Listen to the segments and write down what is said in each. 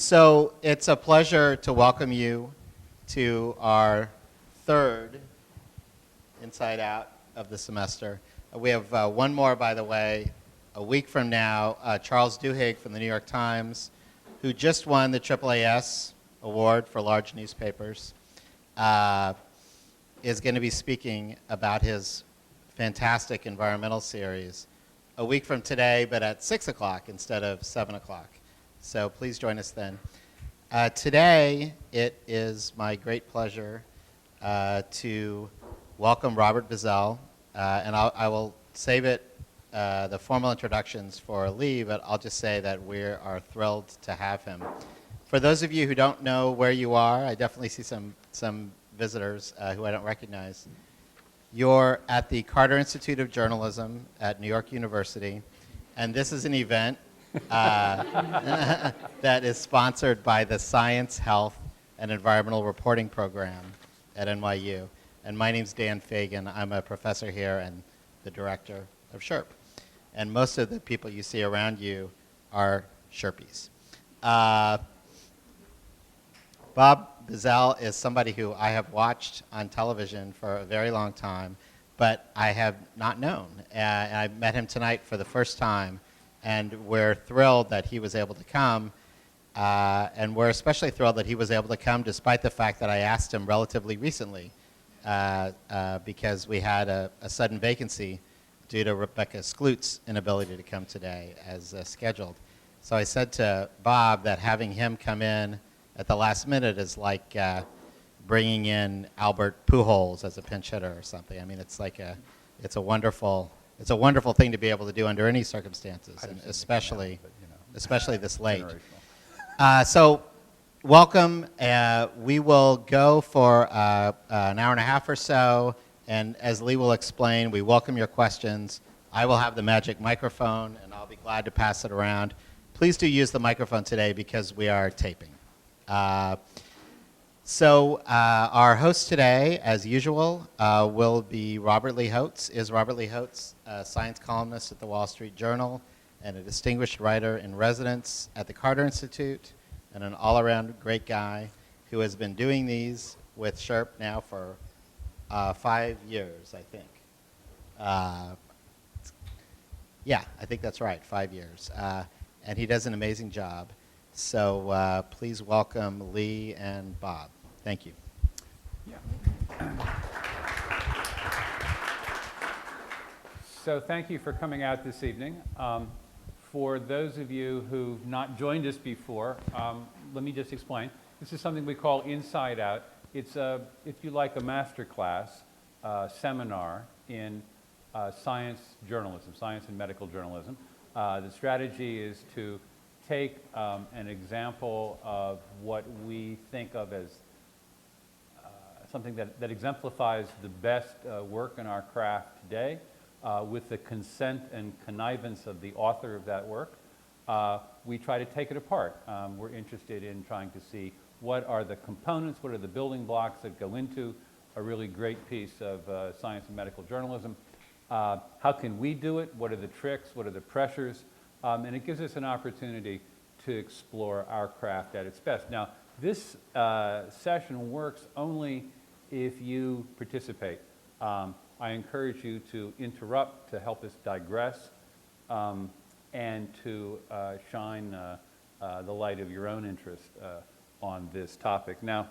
So it's a pleasure to welcome you to our third Inside Out of the semester. We have one more, by the way, a week from now. Charles Duhigg from the New York Times, who just won the AAAS award for large newspapers, is going to be speaking about his fantastic environmental series a week from today, but at 6 o'clock instead of 7 o'clock. So please join us then. Today, it is my great pleasure to welcome Robert Bazell, and I will save it, the formal introductions for Lee, but I'll just say that we are thrilled to have him. For those of you who don't know where you are, I definitely see some visitors who I don't recognize. You're at the Carter Institute of Journalism at New York University, and this is an event that is sponsored by the Science, Health, and Environmental Reporting Program at NYU. And my name's Dan Fagan. I'm a professor here and the director of SHERP. And most of the people you see around you are Sherpies. Bob Bazell is somebody who I have watched on television for a very long time, but I have not known. And I met him tonight for the first time. And we're thrilled that he was able to come, and we're especially thrilled that he was able to come despite the fact that I asked him relatively recently because we had a sudden vacancy due to Rebecca Skloot's inability to come today as scheduled. So I said to Bob that having him come in at the last minute is like bringing in Albert Pujols as a pinch hitter or something. I mean, it's a wonderful thing to be able to do under any circumstances, and especially this late. So welcome. We will go for an hour and a half or so, and as Lee will explain, we welcome your questions. I will have the magic microphone, and I'll be glad to pass it around. Please do use the microphone today because we are taping. So our host today, as usual, will be Robert Lee Hotz. Robert Lee Hotz, a science columnist at the Wall Street Journal and a distinguished writer in residence at the Carter Institute, and an all-around great guy who has been doing these with SHERP now for 5 years, I think. Yeah, I think that's right, 5 years. And he does an amazing job. So please welcome Lee and Bob. Thank you. Yeah. So thank you for coming out this evening. For those of you who've not joined us before, let me just explain. This is something we call Inside Out. It's, if you like, a master class seminar in science journalism, science and medical journalism. The strategy is to take an example of what we think of as something that exemplifies the best work in our craft today, with the consent and connivance of the author of that work. We try to take it apart. We're interested in trying to see what are the components, what are the building blocks that go into a really great piece of science and medical journalism. How can we do it? What are the tricks? What are the pressures? And it gives us an opportunity to explore our craft at its best. Now, this session works only if you participate. I encourage you to interrupt, to help us digress, and to shine the light of your own interest on this topic. Now,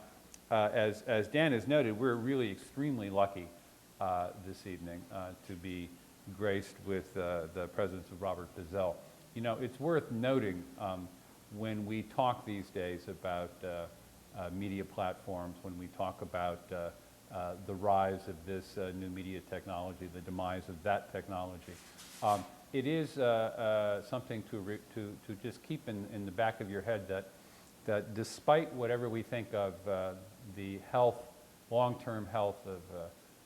as Dan has noted, we're really extremely lucky this evening to be graced with the presence of Robert Bazell. You know, it's worth noting when we talk these days about media platforms, when we talk about the rise of this new media technology, the demise of that technology, it is something to just keep in the back of your head that despite whatever we think of the health, long-term health of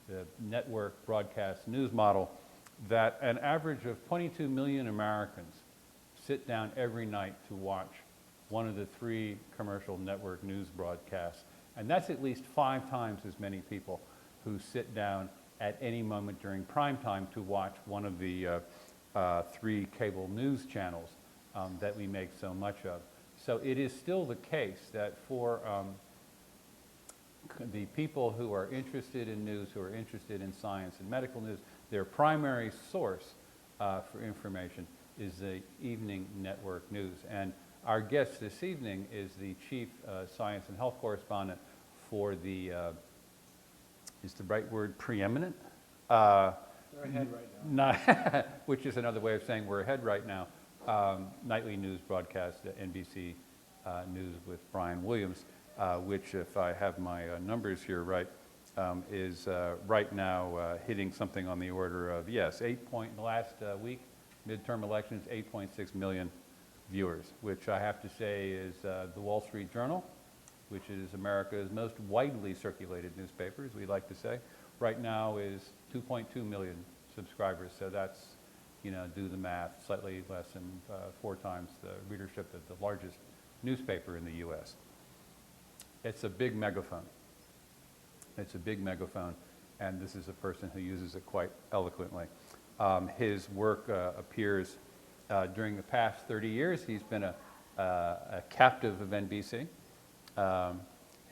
the network broadcast news model, that an average of 22 million Americans sit down every night to watch one of the 3 commercial network news broadcasts. And that's at least 5 times as many people who sit down at any moment during prime time to watch one of the 3 cable news channels that we make so much of. So it is still the case that for the people who are interested in news, who are interested in science and medical news, their primary source for information is the evening network news. And our guest this evening is the chief science and health correspondent for the, is the right word preeminent? They're ahead right now. Not which is another way of saying we're ahead right now. Nightly news broadcast at NBC News with Brian Williams, which, if I have my numbers here right, is right now hitting something on the order of, yes, in the last week, midterm elections, 8.6 million viewers, which I have to say is the Wall Street Journal, which is America's most widely circulated newspaper, as we like to say, right now is 2.2 million subscribers. So that's, you know, do the math, slightly less than 4 times the readership of the largest newspaper in the U.S. It's a big megaphone. It's a big megaphone, and this is a person who uses it quite eloquently. His work appears during the past 30 years. He's been a captive of NBC.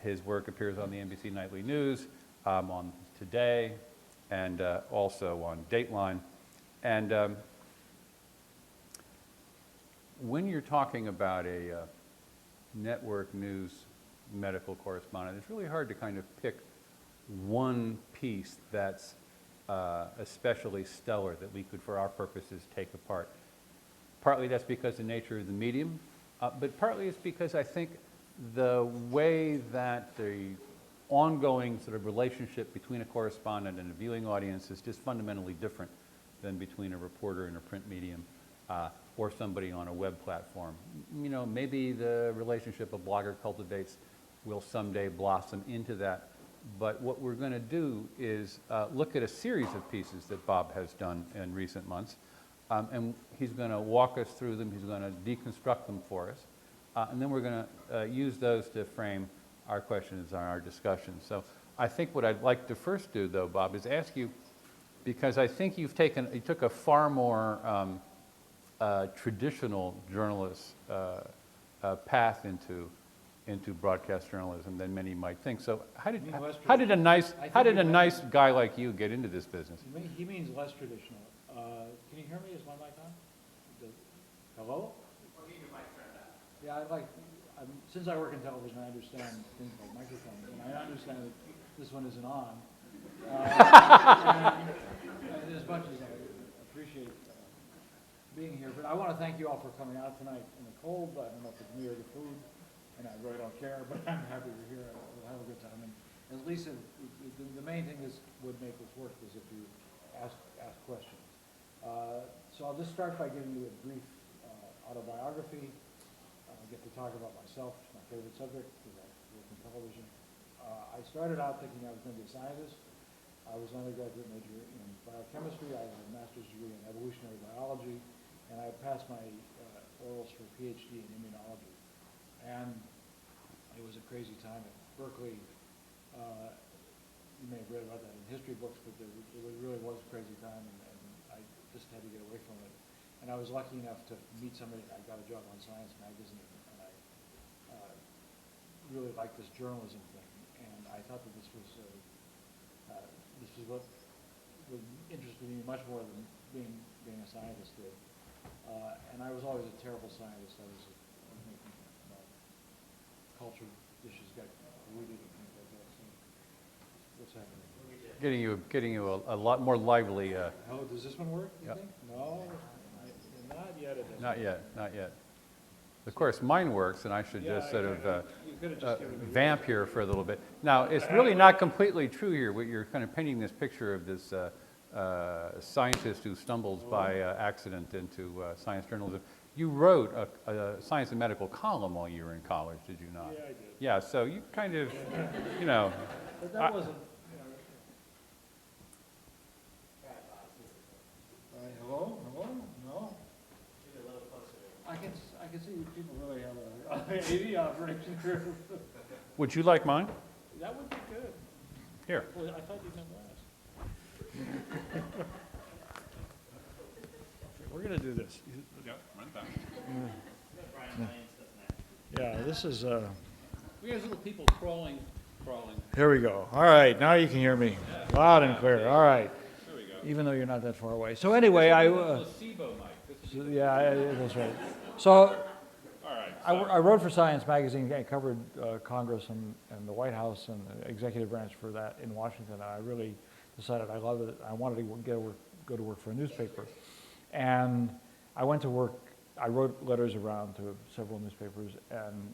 His work appears on the NBC Nightly News, on Today, and also on Dateline. And when you're talking about a network news medical correspondent, it's really hard to kind of pick one piece that's especially stellar that we could, for our purposes, take apart. Partly that's because the nature of the medium, but partly it's because I think the way that the ongoing sort of relationship between a correspondent and a viewing audience is just fundamentally different than between a reporter in a print medium or somebody on a web platform. You know, maybe the relationship a blogger cultivates will someday blossom into that. But what we're going to do is look at a series of pieces that Bob has done in recent months. And he's going to walk us through them. He's going to deconstruct them for us. And then we're going to use those to frame our questions and our discussion. So I think what I'd like to first do, though, Bob, is ask you, because I think you took a far more traditional journalist path into broadcast journalism than many might think. So how did a nice guy like you get into this business? He means less traditional. Can you hear me? Is my mic on? Hello? Or keep your mic turned up. Yeah, since I work in television, I understand things like microphones, and I understand that this one isn't on. And as much as I appreciate being here, but I want to thank you all for coming out tonight in the cold. I don't know if it's me or the food, and I really don't care, but I'm happy you're here. We'll have a good time. And as Lisa, the main thing is would make this work is if you ask questions. So I'll just start by giving you a brief autobiography. I get to talk about myself. It's my favorite subject because I work in television. I started out thinking I was going to be a scientist. I was an undergraduate major in biochemistry. I have a master's degree in evolutionary biology, and I passed my orals for a PhD in immunology. And it was a crazy time at Berkeley. You may have read about that in history books, but it really was a crazy time, and I just had to get away from it. And I was lucky enough to meet somebody. I got a job on Science Magazine, and I really liked this journalism thing. And I thought that this was what interested me much more than being a scientist did. And I was always a terrible scientist. I was making culture dishes got polluted and things like that. So what's happening? Getting you a lot more lively. Oh, does this one work, you Yep. think? No, not yet. It doesn't. Not yet, not yet. Of course, mine works, and I should just sort of you could have just given me vamp here for a little bit. Now, it's really not completely true here. You're kind of painting this picture of this scientist who stumbles by accident into science journalism. You wrote a science and medical column while you were in college, did you not? Yeah, I did. Yeah, so you kind of, you know. But that wasn't. Hello? Hello? No? Maybe a little closer. I can see people really have a AV operation crew. Would you like mine? That would be good. Here. Well, I thought you'd never ask. We're going to do this. Yep, run back. Brian Williams doesn't have. Yeah, this is, We have little people crawling. here we go. All right, now you can hear me loud and clear. All right, There we go. even though you're not that far away. So anyway, I, Placebo mic. This is- yeah, that's right. So All right. I wrote for Science Magazine. I covered Congress and the White House and the executive branch for that in Washington. And I really decided I loved it. I wanted to go to work for a newspaper. And I went to work. I wrote letters around to several newspapers, and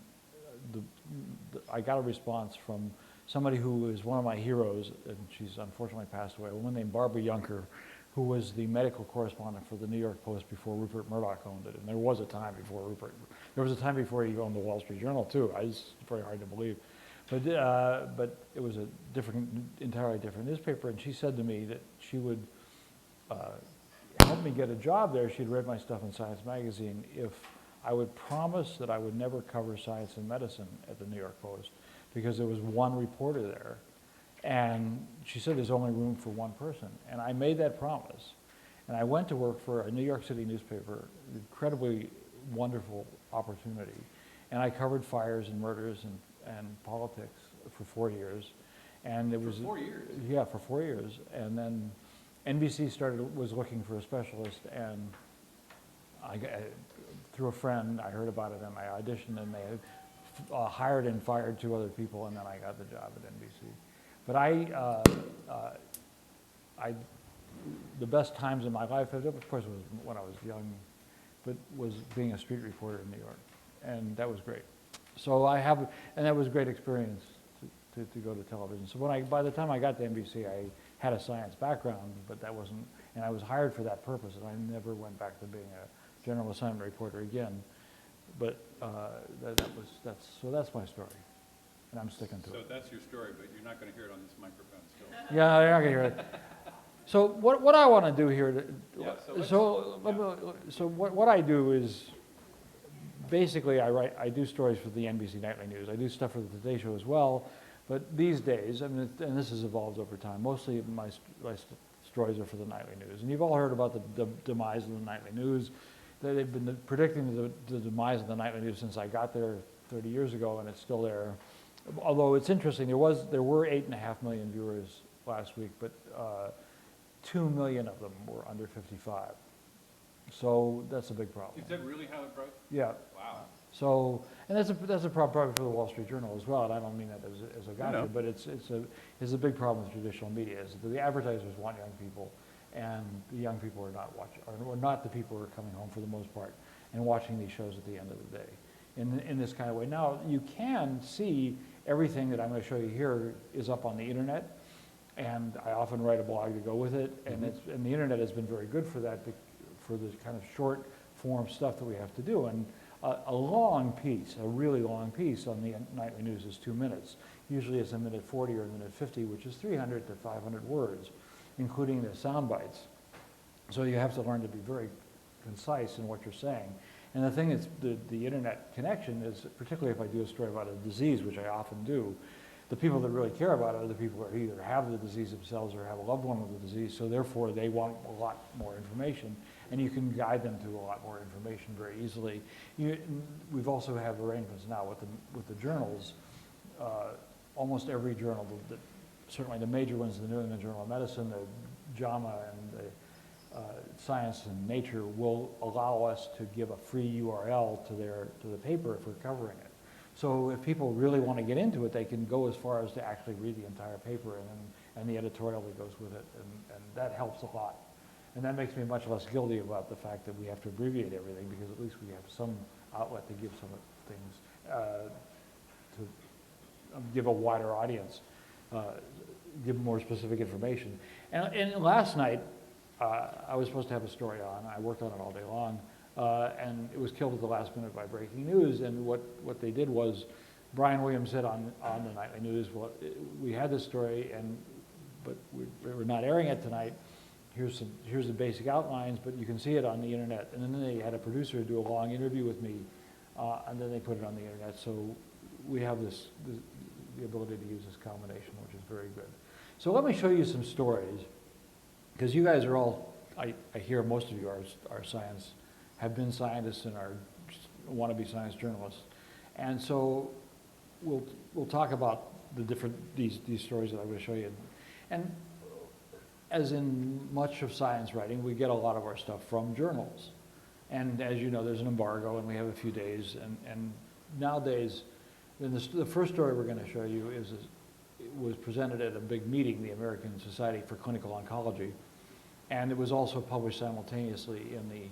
I got a response from somebody who is one of my heroes, and she's unfortunately passed away, a woman named Barbara Junker, who was the medical correspondent for the New York Post before Rupert Murdoch owned it. And there was a time before there was a time before he owned the Wall Street Journal too. It's very hard to believe. But it was a entirely different newspaper, and she said to me that she would help me get a job there. She'd read my stuff in Science Magazine if I would promise that I would never cover science and medicine at the New York Post, because there was one reporter there. And she said there's only room for one person. And I made that promise. And I went to work for a New York City newspaper, incredibly wonderful opportunity. And I covered fires and murders and politics for 4 years. And it was 4 years? Yeah, for 4 years. And then NBC was looking for a specialist, and through a friend, I heard about it and I auditioned, and they had hired and fired 2 other people, and then I got the job at NBC. But the best times in my life, of course, was when I was young, but was being a street reporter in New York, and that was great. So and that was a great experience to go to television. So by the time I got to NBC, I had a science background, but that wasn't, and I was hired for that purpose, and I never went back to being a general assignment reporter again. But that's my story, and I'm sticking to So it. that's your story, but you're not going to hear it on this microphone still. Yeah, you're not gonna hear it. So what I want to do here, Yeah, what I do is basically I do stories for the NBC Nightly News. I do stuff for the Today Show as well, but these days, and this has evolved over time, mostly my stories are for the Nightly News. And you've all heard about the demise of the Nightly News. They've been predicting the demise of the Nightly News since I got there 30 years ago, and it's still there. Although it's interesting, there were 8.5 million viewers last week, but 2 million of them were under 55. So that's a big problem. Is that really how it broke? Yeah. Wow. So, and that's a problem probably for the Wall Street Journal as well, and I don't mean that as a gotcha, No. but it's a big problem with traditional media, is that the advertisers want young people, and the young people are not the people who are coming home for the most part and watching these shows at the end of the day in this kind of way. Now, you can see everything that I'm going to show you here is up on the internet, and I often write a blog to go with it, and and the internet has been very good for that, for the kind of short form stuff that we have to do. And a long piece, a really long piece on the Nightly News is 2 minutes. Usually it's a minute 40 or a minute 50, which is 300 to 500 words, including the sound bites. So you have to learn to be very concise in what you're saying. And the thing is, the internet connection is, particularly if I do a story about a disease, which I often do, the people that really care about it are the people who either have the disease themselves or have a loved one with the disease, so therefore they want a lot more information, and you can guide them to a lot more information very easily. We've also have arrangements now with the journals. Almost every journal, certainly the major ones, the New England Journal of Medicine, the JAMA, and the Science and Nature, will allow us to give a free URL to the paper if we're covering it. So if people really want to get into it, they can go as far as to actually read the entire paper and the editorial that goes with it, and that helps a lot. And that makes me much less guilty about the fact that we have to abbreviate everything, because at least we have some outlet to give some things, to give a wider audience, give more specific information. And last night, I was supposed to have a story on. I worked on it all day long. And it was killed at the last minute by breaking news. And what they did was, Brian Williams said on the Nightly News, well, we had this story, but we're not airing it tonight. Here's the basic outlines, but you can see it on the internet. And then they had a producer do a long interview with me, and then they put it on the internet. So we have the ability to use this combination, which is very good. So let me show you some stories, because you guys are all, I hear most of you are science, have been scientists and want to be science journalists. And so we'll talk about the different, these stories that I'm going to show you. And as in much of science writing, we get a lot of our stuff from journals. And as you know, there's an embargo and we have a few days. And nowadays, the first story we're going to show you it was presented at a big meeting, the American Society for Clinical Oncology. And it was also published simultaneously in the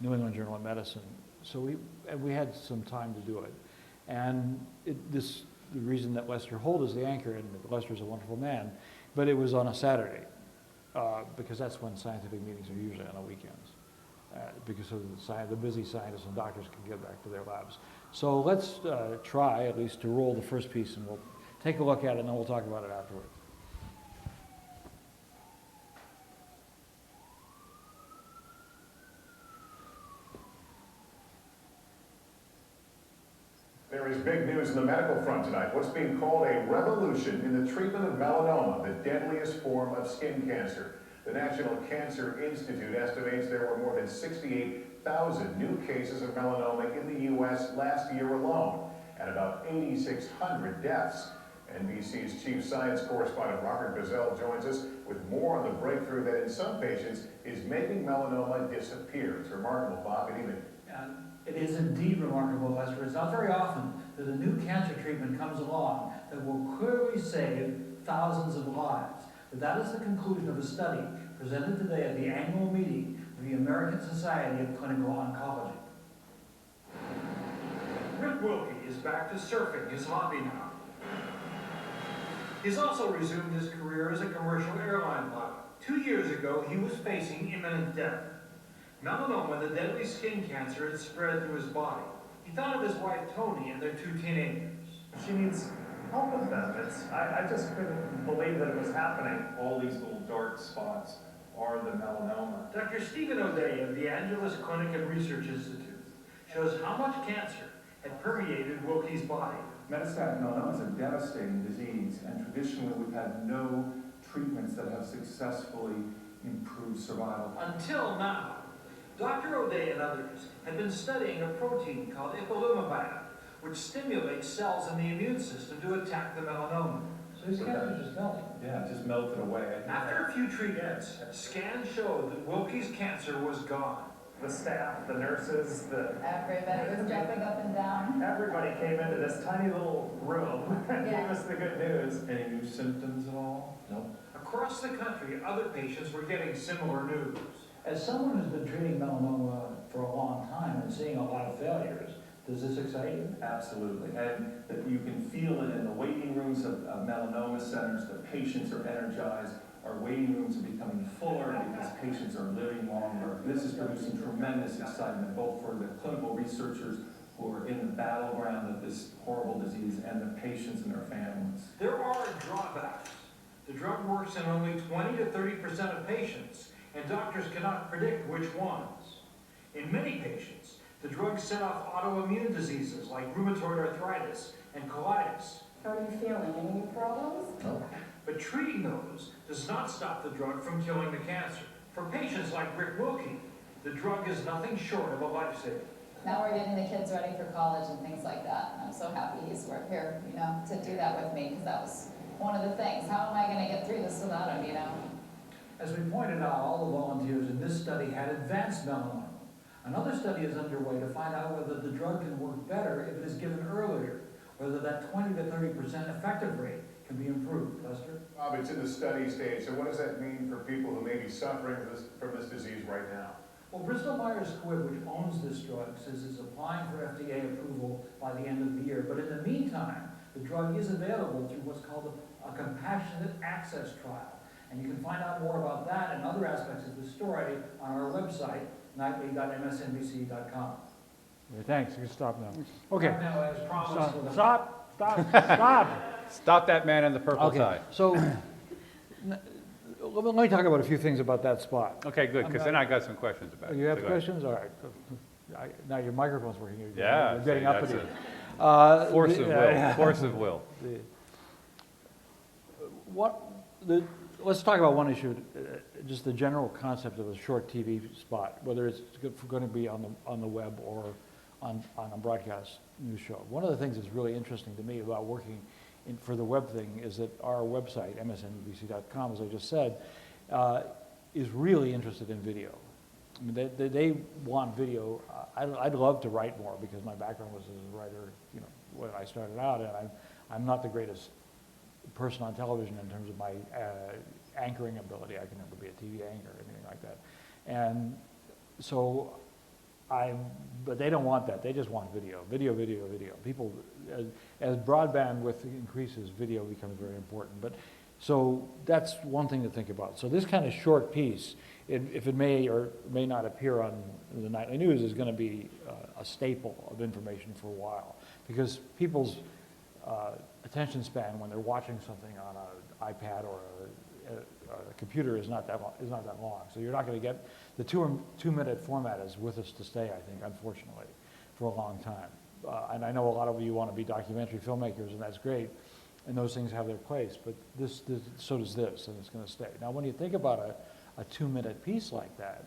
New England Journal of Medicine. So we had some time to do it. And the reason that Lester Holt is the anchor, and Lester's a wonderful man, but it was on a Saturday, because that's when scientific meetings are usually on the weekends, because of the busy scientists and doctors can get back to their labs. So let's try at least to roll the first piece, and we'll take a look at it, and then we'll talk about it afterwards. There is big news in the medical front tonight. What's being called a revolution in the treatment of melanoma, the deadliest form of skin cancer. The National Cancer Institute estimates there were more than 68,000 new cases of melanoma in the U.S. last year alone, and about 8,600 deaths. NBC's chief science correspondent Robert Bazell joins us with more on the breakthrough that in some patients is making melanoma disappear. It's remarkable, Bob. And even it is indeed remarkable, Lester. It's not very often that a new cancer treatment comes along that will clearly save thousands of lives. But that is the conclusion of a study presented today at the annual meeting of the American Society of Clinical Oncology. Rick Wilkie is back to surfing his hobby now. He's also resumed his career as a commercial airline pilot. 2 years ago, he was facing imminent death. Melanoma, the deadly skin cancer, had spread through his body. He thought of his wife, Tony, and their 2 teenagers. She needs help with them. I just couldn't believe that it was happening. All these little dark spots are the melanoma. Dr. Stephen O'Day of the Angeles Clinic and Research Institute shows how much cancer had permeated Wilkie's body. Metastatic melanoma is a devastating disease, and traditionally we've had no treatments that have successfully improved survival. Until now. Dr. O'Day and others had been studying a protein called ipilimumab, which stimulates cells in the immune system to attack the melanoma. So his cancer just melting. Yeah, it just melted away. After a few treatments, scans showed that Wilkie's cancer was gone. The staff, the nurses, Everybody was jumping up and down. everybody came into this tiny little room and Yeah. gave us the good news. Any new symptoms at all? No. Across the country, other patients were getting similar news. As someone who's been treating melanoma for a long time and seeing a lot of failures, does this excite you? Absolutely, and that you can feel it in the waiting rooms of melanoma centers. The patients are energized. Our waiting rooms are becoming fuller because patients are living longer. This is producing tremendous excitement, both for the clinical researchers who are in the battleground of this horrible disease and the patients and their families. There are drawbacks. The drug works in only 20 to 30% of patients, and doctors cannot predict which ones. In many patients, the drugs set off autoimmune diseases like rheumatoid arthritis and colitis. How are you feeling? Any problems? No. But treating those does not stop the drug from killing the cancer. For patients like Rick Wilkie, the drug is nothing short of a lifesaver. Now we're getting the kids ready for college and things like that. And I'm so happy he's here, to do that with me, because that was one of the things. How am I going to get through this without him, As we pointed out, all the volunteers in this study had advanced melanoma. Another study is underway to find out whether the drug can work better if it is given earlier, whether that 20 to 30% effective rate can be improved. Lester? Bob, it's in the study stage, so what does that mean for people who may be suffering from this disease right now? Well, Bristol Myers Squibb, which owns this drug, says it's applying for FDA approval by the end of the year. But in the meantime, the drug is available through what's called a compassionate access trial. And you can find out more about that and other aspects of the story on our website, nightly.msnbc.com. Thanks, you can stop now. Okay. Now, as promised, Stop. Stop that man in the purple Okay, tie. so let me talk about a few things about that spot. Okay, good, because then I got some questions about it. You have So go ahead. questions? All right. Now your microphone's working. Yeah, You're getting see, uppity. that's Force of will, force of will. Let's talk about one issue, just the general concept of a short TV spot, whether it's going to be on the web or on a broadcast news show. One of the things that's really interesting to me about working for the web thing is that our website, msnbc.com, as I just said, is really interested in video. I mean, they want video. I'd love to write more because my background was as a writer, you know, when I started out, and I'm not the greatest person on television in terms of my anchoring ability. I can never be a TV anchor or anything like that. And so but they don't want that. They just want video, video, video, video. People, as broadband width increases, video becomes very important. But so that's one thing to think about. So this kind of short piece, if it may or may not appear on the nightly news, is going to be a staple of information for a while, because people's attention span when they're watching something on an iPad or a computer is not that long. So you're not going to get the two-minute format is with us to stay, I think, unfortunately, for a long time. And I know a lot of you want to be documentary filmmakers, and that's great, and those things have their place. But so does this, and it's going to stay. Now, when you think about a two-minute piece like that,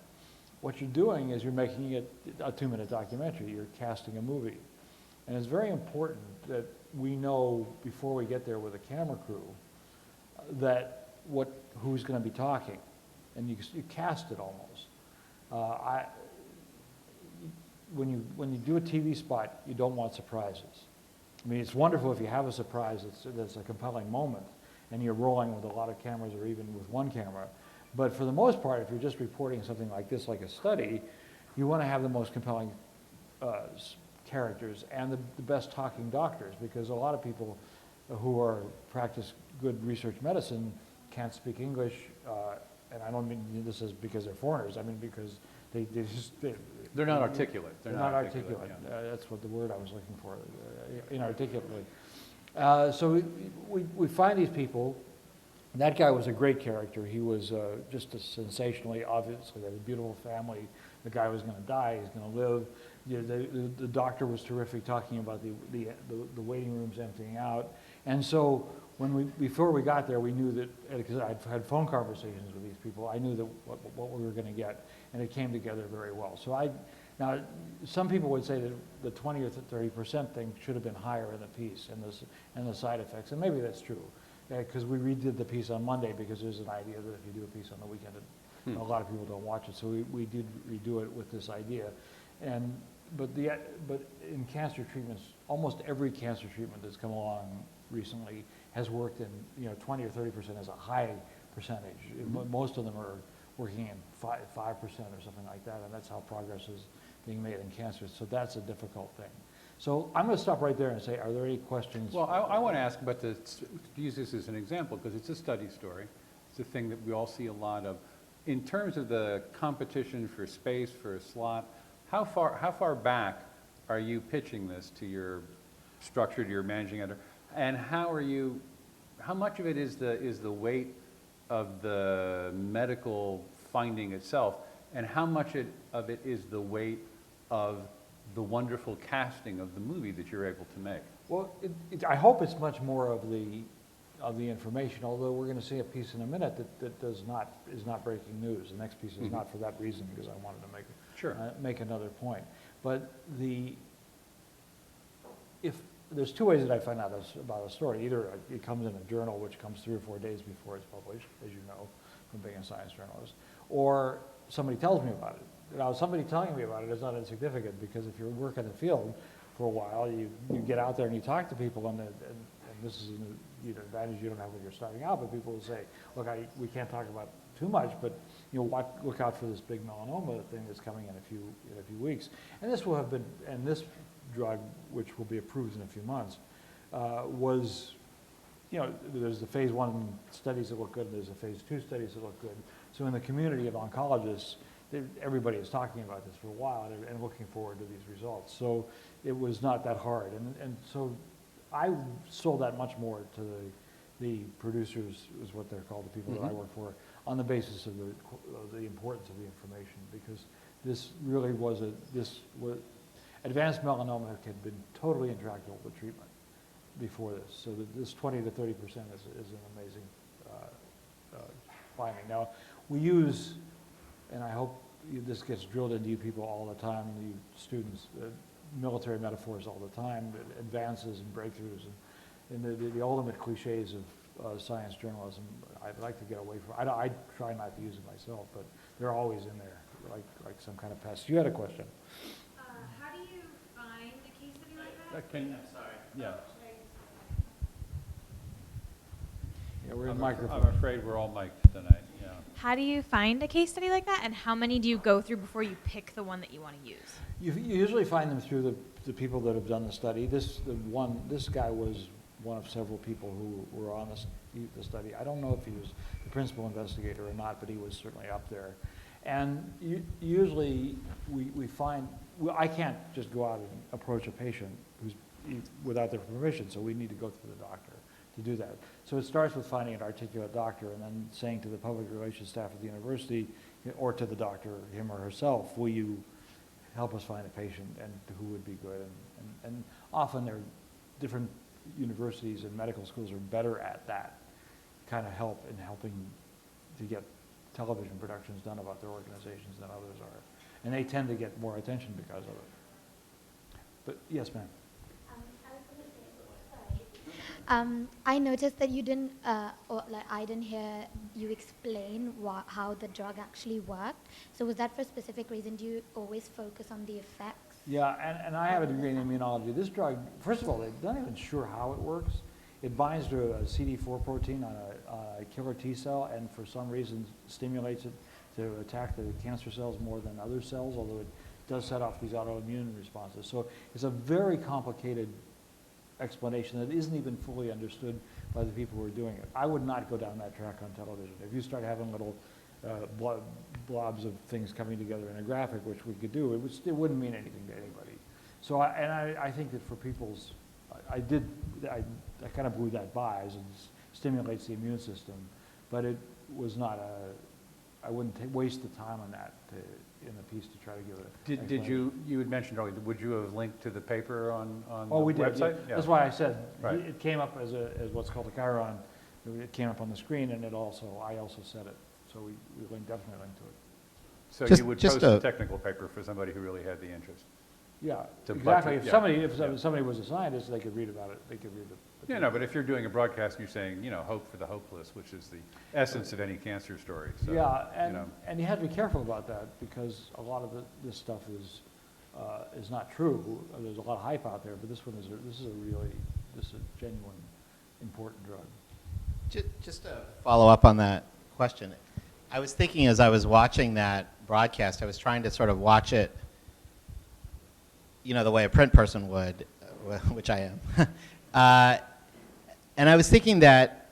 what you're doing is you're making it a two-minute documentary. You're casting a movie, and it's very important that we know before we get there with a camera crew that who's going to be talking, and you cast it almost. When you do a TV spot, you don't want surprises. I mean, it's wonderful if you have a surprise that's a compelling moment, and you're rolling with a lot of cameras or even with one camera. But for the most part, if you're just reporting something like this, like a study, you want to have the most compelling characters and the best talking doctors, because a lot of people who practice good research medicine can't speak English, and I don't mean this is because they're foreigners. I mean because they're not articulate. They're not articulate. Yeah. That's what the word I was looking for, inarticulately. So we find these people. That guy was a great character. He was just a sensationally, obviously, they had a beautiful family. The guy was going to die. He's going to live. You know, the doctor was terrific, talking about the waiting rooms emptying out. And so before we got there, we knew that, because I'd had phone conversations with these people, I knew that what we were going to get, and it came together very well. So now, some people would say that the 20 or 30% thing should have been higher in the piece and the side effects, and maybe that's true, because we redid the piece on Monday because there's an idea that if you do a piece on the weekend, a lot of people don't watch it. So we did redo it with this idea, but in cancer treatments, almost every cancer treatment that's come along recently has worked in 20 or 30% as a high percentage. Most of them are working in 5% or something like that, and that's how progress is being made in cancer. So that's a difficult thing. So I'm going to stop right there and say, are there any questions? Well, I want to ask about to use this as an example, because it's a study story. It's a thing that we all see a lot of. In terms of the competition for space, for a slot, how far back are you pitching this to your structure, to your managing editor? And how much of it is the weight of the medical finding itself, and how much of it is the weight of the wonderful casting of the movie that you're able to make? Well, I hope it's much more of the information, although we're going to see a piece in a minute that is not breaking news. The next piece is not for that reason, because I wanted to make another point. But if there's two ways that I find out about a story. Either it comes in a journal, which comes 3 or 4 days before it's published, as you know, from being a science journalist, or somebody tells me about it. Now, somebody telling me about it is not insignificant, because if you work in the field for a while, you get out there and you talk to people, and this is an advantage you don't have when you're starting out, but people will say, look, we can't talk about too much, but look out for this big melanoma thing that's coming in a few weeks. And this this drug, which will be approved in a few months, there's the phase 1 studies that look good, there's the phase 2 studies that look good. So in the community of oncologists, everybody is talking about this for a while and looking forward to these results. So it was not that hard. And so I sold that much more to the producers, is what they're called, the people that I work for, on the basis of the importance of the information, because this really was advanced melanoma had been totally intractable to treatment before this. So this 20 to 30% is an amazing finding. Now, we use, and I hope this gets drilled into you people all the time, the students, military metaphors all the time, advances and breakthroughs, and the ultimate cliches of science journalism. I'd like to get away from. I try not to use it myself, but they're always in there, like some kind of pest. You had a question. How do you find a case study like that? I'm sorry. Yeah. Yeah, we're in microphone. I'm afraid we're all mic'd tonight, yeah. How do you find a case study like that, and how many do you go through before you pick the one that you want to use? You usually find them through the people that have done the study. This guy was one of several people who were on the study. I don't know if he was the principal investigator or not, but he was certainly up there. And usually we find, well, I can't just go out and approach a patient without their permission, so we need to go through the doctor to do that. So it starts with finding an articulate doctor and then saying to the public relations staff at the university or to the doctor, him or herself, will you help us find a patient and who would be good? And often there are different universities and medical schools are better at that kind of help in helping to get television productions done about their organizations than others are. And they tend to get more attention because of it. But yes, ma'am. I noticed that you didn't, I didn't hear you explain how the drug actually worked. So was that for a specific reason? Do you always focus on the effects? Yeah, and I have a degree in immunology. This drug, first of all, they're not even sure how it works. It binds to a CD4 protein on a killer T cell, and for some reason stimulates it to attack the cancer cells more than other cells, although it does set off these autoimmune responses. So it's a very complicated explanation that isn't even fully understood by the people who are doing it. I would not go down that track on television. If you start having little blobs of things coming together in a graphic, which we could do, it wouldn't mean anything to anybody. So I think that for people's, I kind of blew that by as it stimulates the immune system, but it was not I wouldn't waste the time on that in the piece to try to give it. Did you had mentioned earlier, would you have linked to the paper on oh, the we did, website? Yeah. That's why I said right. It came up as what's called a chyron. It came up on the screen, and I also said it. So we definitely linked to it. So Just- you would just post a technical paper for somebody who really had the interest? Yeah, To exactly. bucket, If somebody was a scientist, they could read about it. They could read the Yeah, no, but if you're doing a broadcast, you're saying, hope for the hopeless, which is the essence of any cancer story. So, yeah, and you have to be careful about that because a lot of this stuff is not true. There's a lot of hype out there, but this is a genuine, important drug. Just to follow up on that question, I was thinking as I was watching that broadcast, I was trying to sort of watch it, the way a print person would, which I am. And I was thinking that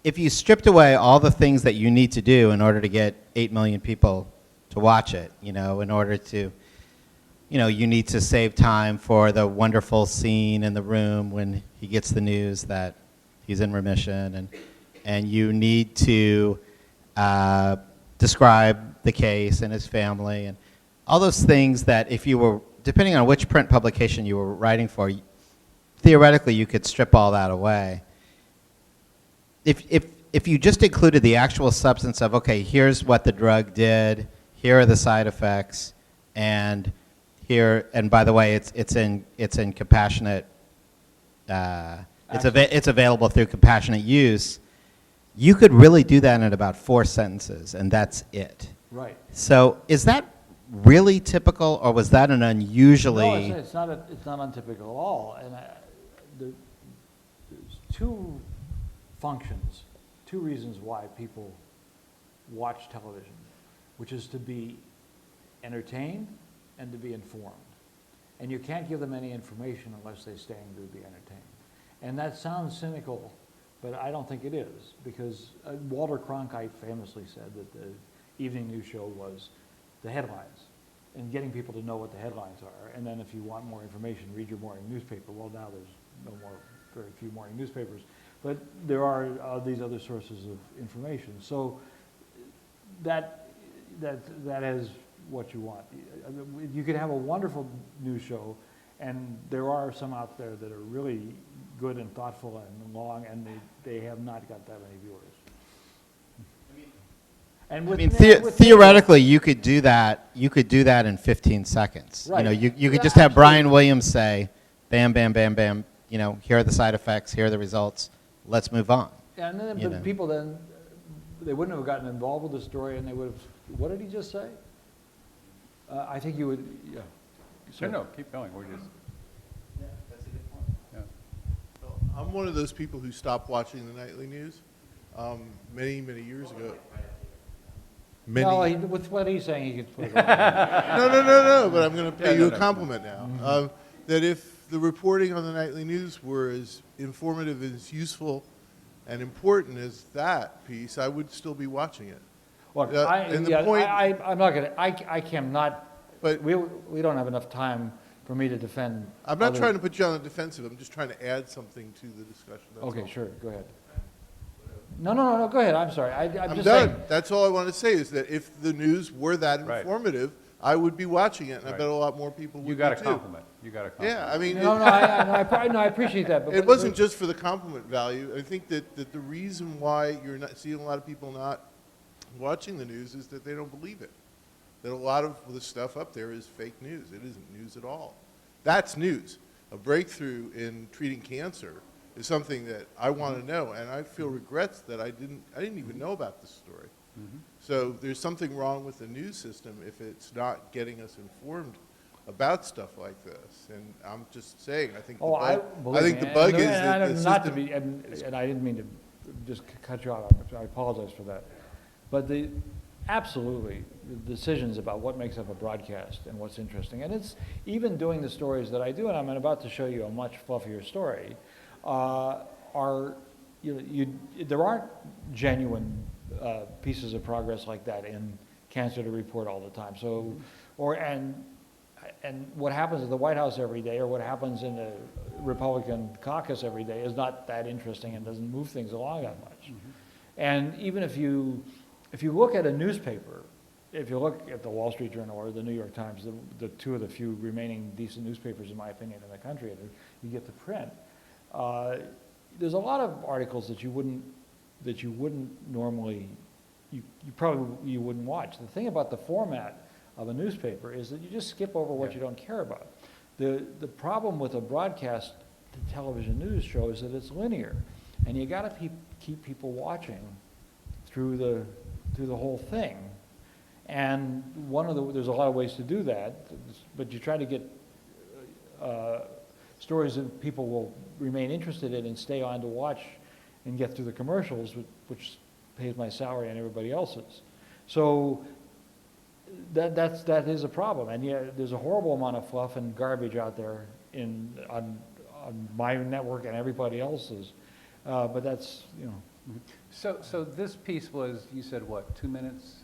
if you stripped away all the things that you need to do in order to get 8 million people to watch it, in order to, you need to save time for the wonderful scene in the room when he gets the news that he's in remission, and you need to describe the case and his family, and all those things that if you were, depending on which print publication you were writing for, theoretically you could strip all that away. If you just included the actual substance of, okay, here's what the drug did, here are the side effects, and by the way, it's in compassionate, it's available through compassionate use. You could really do that in about 4 sentences, and that's it. Right. So is that really typical, or was that an unusually? No, it's not untypical at all. And there's 2 functions, 2 reasons why people watch television, which is to be entertained and to be informed. And you can't give them any information unless they stay to be entertained. And that sounds cynical, but I don't think it is, because Walter Cronkite famously said that the evening news show was the headlines and getting people to know what the headlines are. And then if you want more information, read your morning newspaper. Well, now there's very few morning newspapers, but there are these other sources of information. So that is what you want. You could have a wonderful news show, and there are some out there that are really good and thoughtful and long, and they have not got that many viewers. And I with, mean, with theoretically, you could do that. You could do that in 15 seconds. Right. You know, you could Yeah, just have Brian absolutely. Williams say, "Bam, bam, bam, bam." You know, here are the side effects. Here are the results. Let's move on. And then you the know. people then, they wouldn't have gotten involved with the story, and they would have, what did he just say? I think you would, yeah. No, keep going. We're just. Yeah, that's a good point. Yeah. Well, I'm one of those people who stopped watching the nightly news many, many years ago. Well, with what he's saying, he could put it on. No, but I'm going to pay Yeah, you no. a compliment now. That if the reporting on the nightly news were as informative, as useful, and important as that piece, I would still be watching it. Look, and the point- I'm not gonna, I cannot, But we don't have enough time for me to defend. I'm not other- trying to put you on the defensive. I'm just trying to add something to the discussion. That's Okay, all. sure, go ahead. No, go ahead, I'm sorry, I'm I'm just done. saying. That's all I want to say is that if the news were that Right. informative, I would be watching it, and I Right. bet a lot more people would You got a be, too. compliment. You got a compliment. Yeah, I mean, No, I appreciate that, but. it wasn't just for the compliment value. I think that the reason why you're not seeing a lot of people not watching the news is that they don't believe it. That a lot of the stuff up there is fake news. It isn't news at all. That's news. A breakthrough in treating cancer is something that I want to know, and I feel regrets that I didn't even know about this story. So there's something wrong with the news system if it's not getting us informed about stuff like this. And I'm just saying, I think the bug is that the not to system. be, and I didn't mean to just cut you off, I apologize for that. But absolutely, the decisions about what makes up a broadcast and what's interesting, and it's even doing the stories that I do, and I'm about to show you a much fluffier story, there aren't genuine pieces of progress like that in Cancer to Report all the time. So, and what happens at the White House every day, or what happens in the Republican caucus every day, is not that interesting and doesn't move things along that much. And even if you look at a newspaper, if you look at the Wall Street Journal or the New York Times, the two of the few remaining decent newspapers, in my opinion, in the country, and you get to print, there's a lot of articles that you wouldn't normally, you probably wouldn't watch. The thing about the format of a newspaper is that you just skip over what you don't care about. The problem with a broadcast television news show is that it's linear, and you got to keep people watching through the whole thing. And there's a lot of ways to do that, but you try to get stories that people will remain interested in and stay on to watch and get through the commercials, which pays my salary and everybody else's. So that is a problem, and yeah, there's a horrible amount of fluff and garbage out there on my network and everybody else's, but that's, you know. So this piece was, you said what, 2 minutes?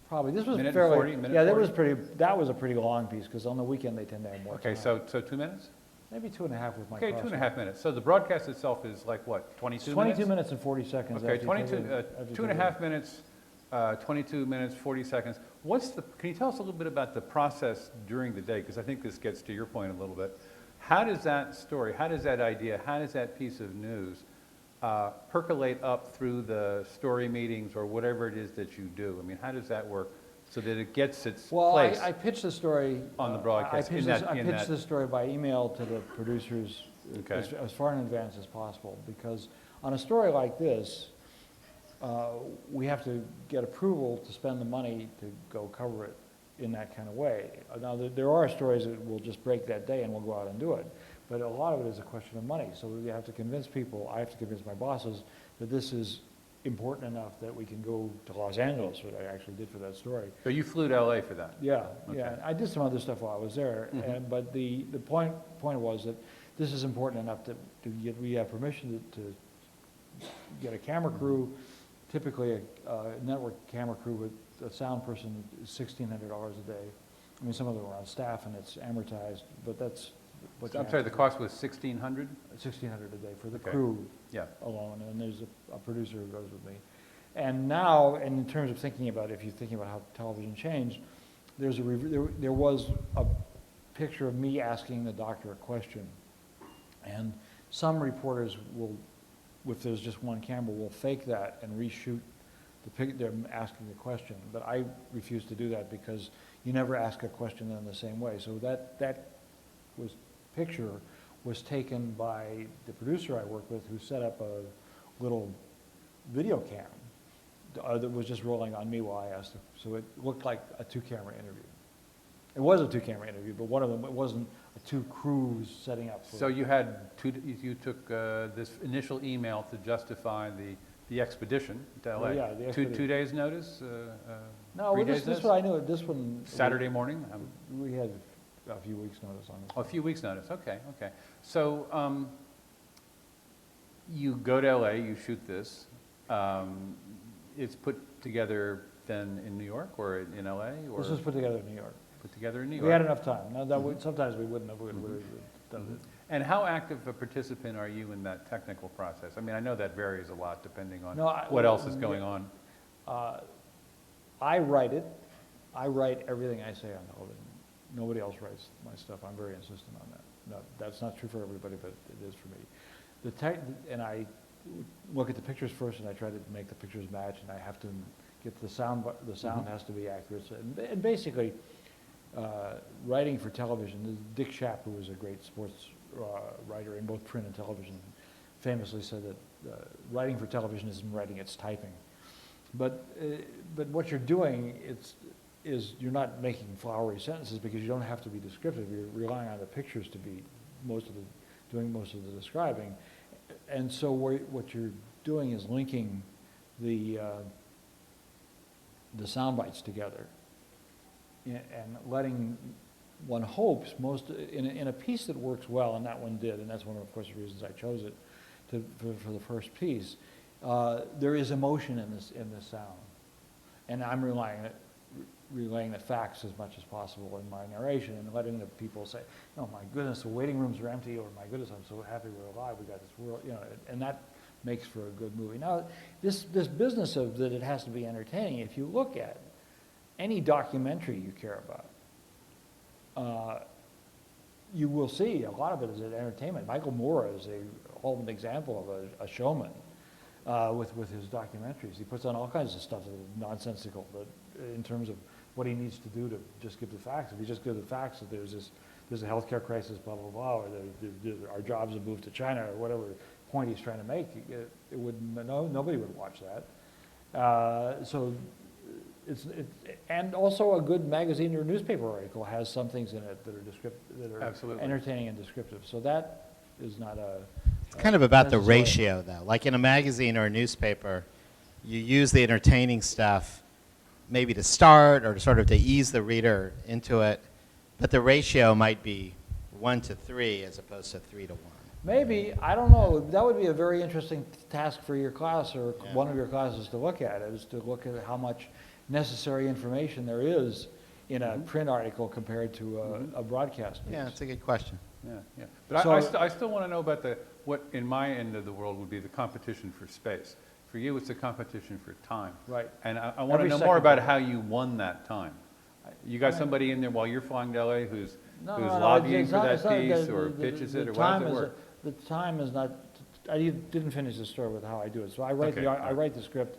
Probably, this was Minute fairly, 40, minute yeah, 40? that was a pretty long piece, because on the weekend they tend to have more Okay, time. so 2 minutes? Maybe 2.5 with my Okay, crosswalk. 2.5 minutes. So the broadcast itself is like what, 22 It's minutes? 22 minutes and 40 seconds. Okay, after you 22, take it- after you take 2.5 minutes, 22 minutes, 40 seconds. Can you tell us a little bit about the process during the day? Because I think this gets to your point a little bit. How does that story, how does that idea, how does that piece of news percolate up through the story meetings or whatever it is that you do? I mean, how does that work so that it gets its place? Well, I pitched the story. On the broadcast, I in pitched that- the story by email to the producers Okay. as far in advance as possible, because on a story like this, we have to get approval to spend the money to go cover it in that kind of way. Now, there are stories that will just break that day and we'll go out and do it, but a lot of it is a question of money. So we have to convince people, I have to convince my bosses that this is important enough that we can go to Los Angeles, what I actually did for that story. So you flew to LA for that? Yeah, Okay. yeah. I did some other stuff while I was there, but the point was that this is important enough that we have permission to get a camera crew. Typically, a network camera crew with a sound person is $1,600 a day. I mean, some of them are on staff and it's amortized, but that's what you I'm have sorry, to the do. cost was $1,600? $1,600 a day for the Okay. crew Yeah. alone, and there's a producer who goes with me. And now, and in terms of thinking about, if you're thinking about how television changed, there was a picture of me asking the doctor a question, and some reporters will, if there's just one camera, will fake that and reshoot them asking a question, but I refuse to do that because you never ask a question in the same way. So that picture was taken by the producer I work with, who set up a little video cam that was just rolling on me while I asked him. So it looked like a two-camera interview. It was a two-camera interview, but one of them, it wasn't a two crews setting up. So you had you took this initial email to justify the expedition to LA. Well, yeah, the expedition. 2 days notice? No, 3 well, days this notice? one I knew. This one Saturday morning? we had a few weeks' notice on it. A few weeks' notice. Okay, okay. So you go to LA, you shoot this. It's put together then in New York or in LA? Or This was put together in New York. put together in New York? We had enough time. Now, that sometimes we wouldn't have done it. And how active a participant are you in that technical process? I mean, I know that varies a lot depending on what else is going on. I write it. I write everything I say on television. Nobody else writes my stuff. I'm very insistent on that. No, that's not true for everybody, but it is for me. And I look at the pictures first, and I try to make the pictures match, and I have to get the sound. The sound has to be accurate. So, and basically, writing for television, Dick Schaap, who was a great sports writer in both print and television, famously said that writing for television isn't writing, it's typing. But what you're doing is you're not making flowery sentences because you don't have to be descriptive. You're relying on the pictures to be doing most of the describing. And so what you're doing is linking the sound bites together and letting, one hopes, in a piece that works well, and that one did, and that's one of course, the reasons I chose it for the first piece. There is emotion in this sound, and I'm relaying the facts as much as possible in my narration, and letting the people say, "Oh my goodness, the waiting rooms are empty," or "My goodness, I'm so happy we're alive. We got this world," and that makes for a good movie. Now, this business of that it has to be entertaining. If you look at any documentary you care about, you will see a lot of it is entertainment. Michael Moore is a ultimate example of a showman with his documentaries. He puts on all kinds of stuff that is nonsensical, but in terms of what he needs to do to just give the facts. If he just gives the facts that there's a healthcare crisis, blah blah blah, or our jobs have moved to China, or whatever point he's trying to make, nobody would watch that. So. And also a good magazine or newspaper article has some things in it that are Absolutely. entertaining and descriptive. So that is not It's kind of about the necessarily- ratio, though. Like in a magazine or a newspaper, you use the entertaining stuff maybe to start or to ease the reader into it, but the ratio might be 1 to 3 as opposed to 3 to 1. Maybe, I don't know, that would be a very interesting task for your class or one of your classes to look at, is to look at how much necessary information there is in a print article compared to a broadcast news. Yeah, that's a good question. Yeah, yeah. But So- I still want to know about what in my end of the world would be the competition for space. For you, it's a competition for time. Right. And I want to Every know second more about counts. how you won that time. You got somebody in there while you're flying to LA who's No, lobbying it's for not- that it's not- piece the- or the- pitches the it, or how time does it is- work? The time is not, I didn't finish the story with how I do it. So I write Okay. I write the script,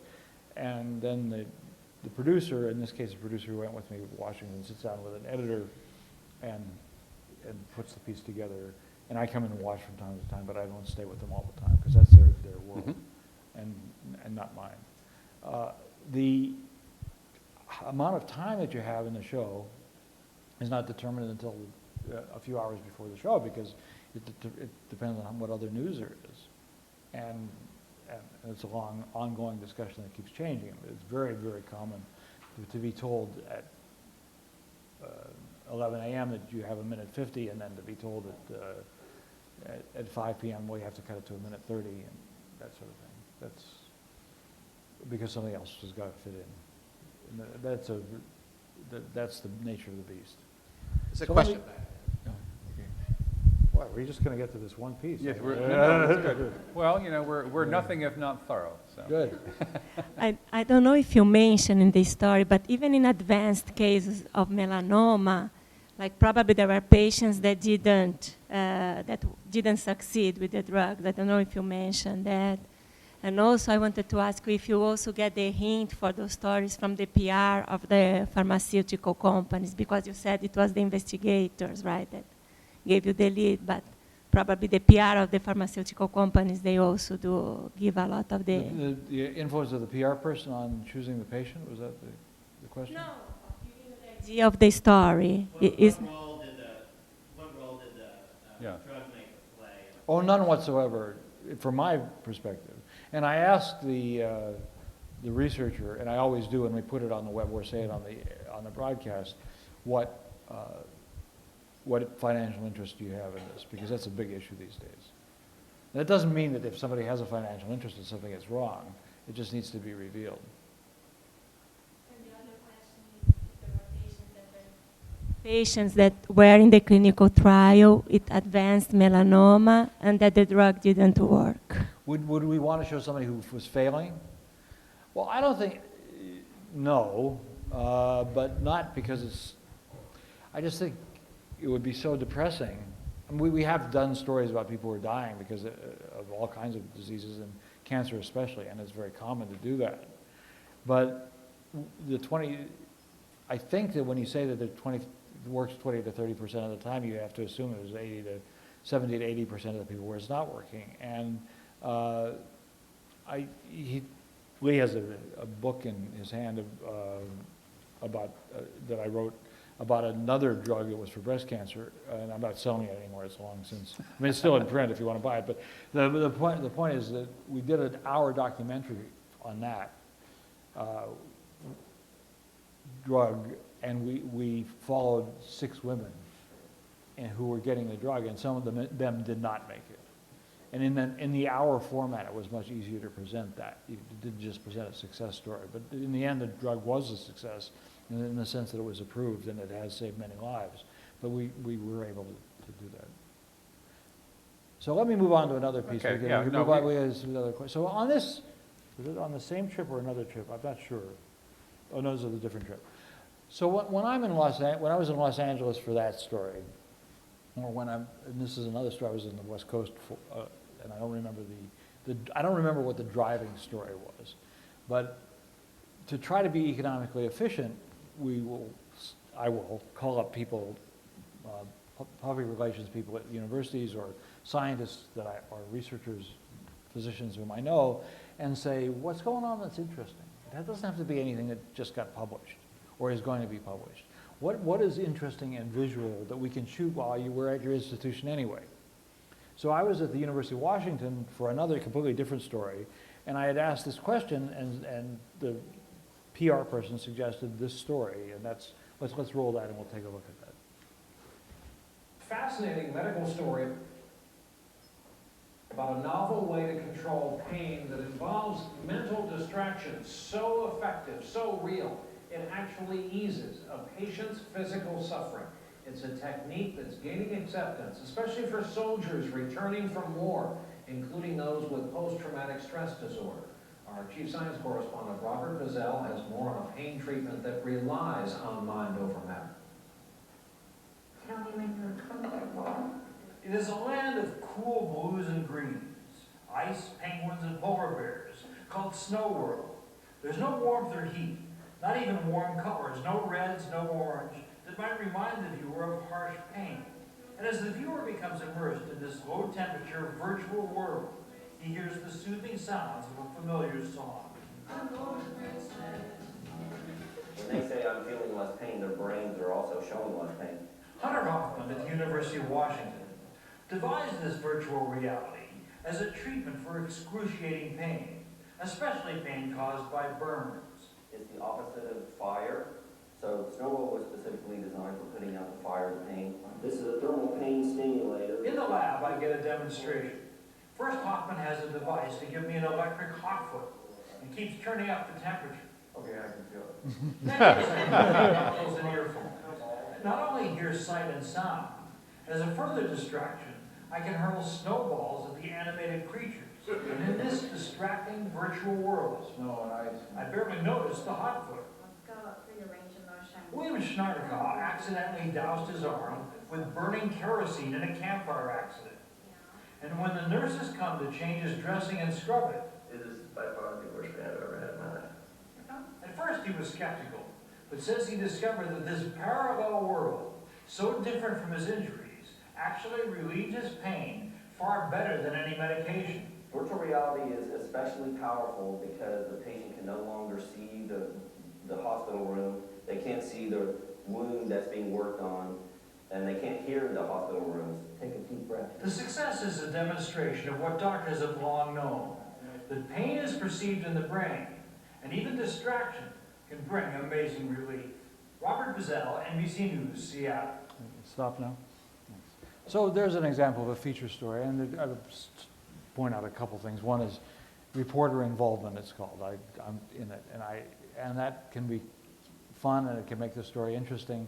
and then the producer, in this case the producer who went with me to Washington, sits down with an editor and puts the piece together. And I come in and watch from time to time, but I don't stay with them all the time, because that's their world, and not mine. The amount of time that you have in the show is not determined until a few hours before the show, because it depends on what other news there is. And it's a long, ongoing discussion that keeps changing. It's very, very common to be told at 11 a.m. that you have 1:50, and then to be told at 5 p.m., well, you have to cut it to 1:30, and that sort of thing. That's because something else has got to fit in. And that's the nature of the beast. There's a So let question. me- What, we're just going to get to this one piece? Yes, no, that's good. Well, we're nothing if not thorough. So. Good. I don't know if you mentioned in this story, but even in advanced cases of melanoma, like probably there were patients that didn't succeed with the drugs. I don't know if you mentioned that. And also, I wanted to ask you if you also get the hint for those stories from the PR of the pharmaceutical companies, because you said it was the investigators, right, that gave you the lead, but probably the PR of the pharmaceutical companies, they also do give a lot of the... The influence of the PR person on choosing the patient, was that the question? No, giving you the idea of the story. What role did the Yeah. drug maker play? Oh, none whatsoever, from my perspective. And I asked the researcher, and I always do when we put it on the web or say it on the broadcast, what financial interest do you have in this? Because that's a big issue these days. That doesn't mean that if somebody has a financial interest in something that's wrong, it just needs to be revealed. And the other question is if there were patients that were in the clinical trial, it advanced melanoma, and that the drug didn't work. Would we want to show somebody who was failing? Well, I don't think, no, but not because it's, I just think it would be so depressing. I mean, we have done stories about people who are dying because of all kinds of diseases, and cancer especially, and it's very common to do that. But I think that when you say that it works 20 to 30% of the time, you have to assume it was 70 to 80% of the people where it's not working. And Lee has a book in his hand about that I wrote about another drug that was for breast cancer, and I'm not selling it anymore. It's long since. I mean, it's still in print if you want to buy it. But the point is that we did an hour documentary on that drug, and we followed 6 women who were getting the drug, and some of them did not make it. And in the hour format, it was much easier to present that. You didn't just present a success story. But in the end, the drug was a success in the sense that it was approved and it has saved many lives. But we were able to do that. So let me move on to another piece. Okay, We yeah, can no, move on. We have another question. So on this, was it on the same trip or another trip? I'm not sure. Oh, no, those are the different trip. So when I was in Los Angeles for that story, or and this is another story, I was in the West Coast, and I don't remember I don't remember what the driving story was, but to try to be economically efficient, I will call up people, public relations people at universities or scientists or researchers, physicians whom I know, and say, what's going on that's interesting? That doesn't have to be anything that just got published or is going to be published. What is interesting and visual that we can shoot while you were at your institution anyway? So I was at the University of Washington for another completely different story, and I had asked this question, and the PR person suggested this story, and let's roll that and we'll take a look at that. Fascinating medical story about a novel way to control pain that involves mental distraction so effective, so real, it actually eases a patient's physical suffering. It's a technique that's gaining acceptance, especially for soldiers returning from war, including those with post-traumatic stress disorder. Our chief science correspondent, Robert Bazell, has more on a pain treatment that relies on mind over matter. Tell me when you're comfortable. It is a land of cool blues and greens, ice, penguins, and polar bears, called Snow World. There's no warmth or heat, not even warm colors, no reds, no orange, that might remind the viewer of harsh pain. And as the viewer becomes immersed in this low-temperature virtual world, he hears the soothing sounds of a familiar song. When they say I'm feeling less pain, their brains are also showing less pain. Hunter Hoffman at the University of Washington devised this virtual reality as a treatment for excruciating pain, especially pain caused by burns. It's the opposite of fire. So Snowball was specifically designed for putting out the fire and pain. This is a thermal pain stimulator. In the lab, I get a demonstration. First, Hoffman has a device to give me an electric hot foot and keeps turning up the temperature. Okay, I can feel it. Then goggles and earphones. Not only hear sight and sound, as a further distraction, I can hurl snowballs at the animated creatures. And in this distracting virtual world, snow and ice, I barely noticed the hot foot. William Schnarkow accidentally doused his arm with burning kerosene in a campfire accident. And when the nurses come to change his dressing and scrub it, It is by far the worst pain I've ever had in my life. At first he was skeptical, but says he discovered that this parallel world, so different from his injuries, actually relieved his pain far better than any medication. Virtual reality is especially powerful because the patient can no longer see the hospital room. They can't see the wound that's being worked on, and they can't hear the hospital rooms. Take a deep breath. The success is a demonstration of what doctors have long known, that pain is perceived in the brain, and even distraction can bring amazing relief. Robert Bazell, NBC News, Seattle. Stop now. So there's an example of a feature story, and I would point out a couple things. One is reporter involvement, it's called. I'm in it, and that can be fun, and it can make the story interesting,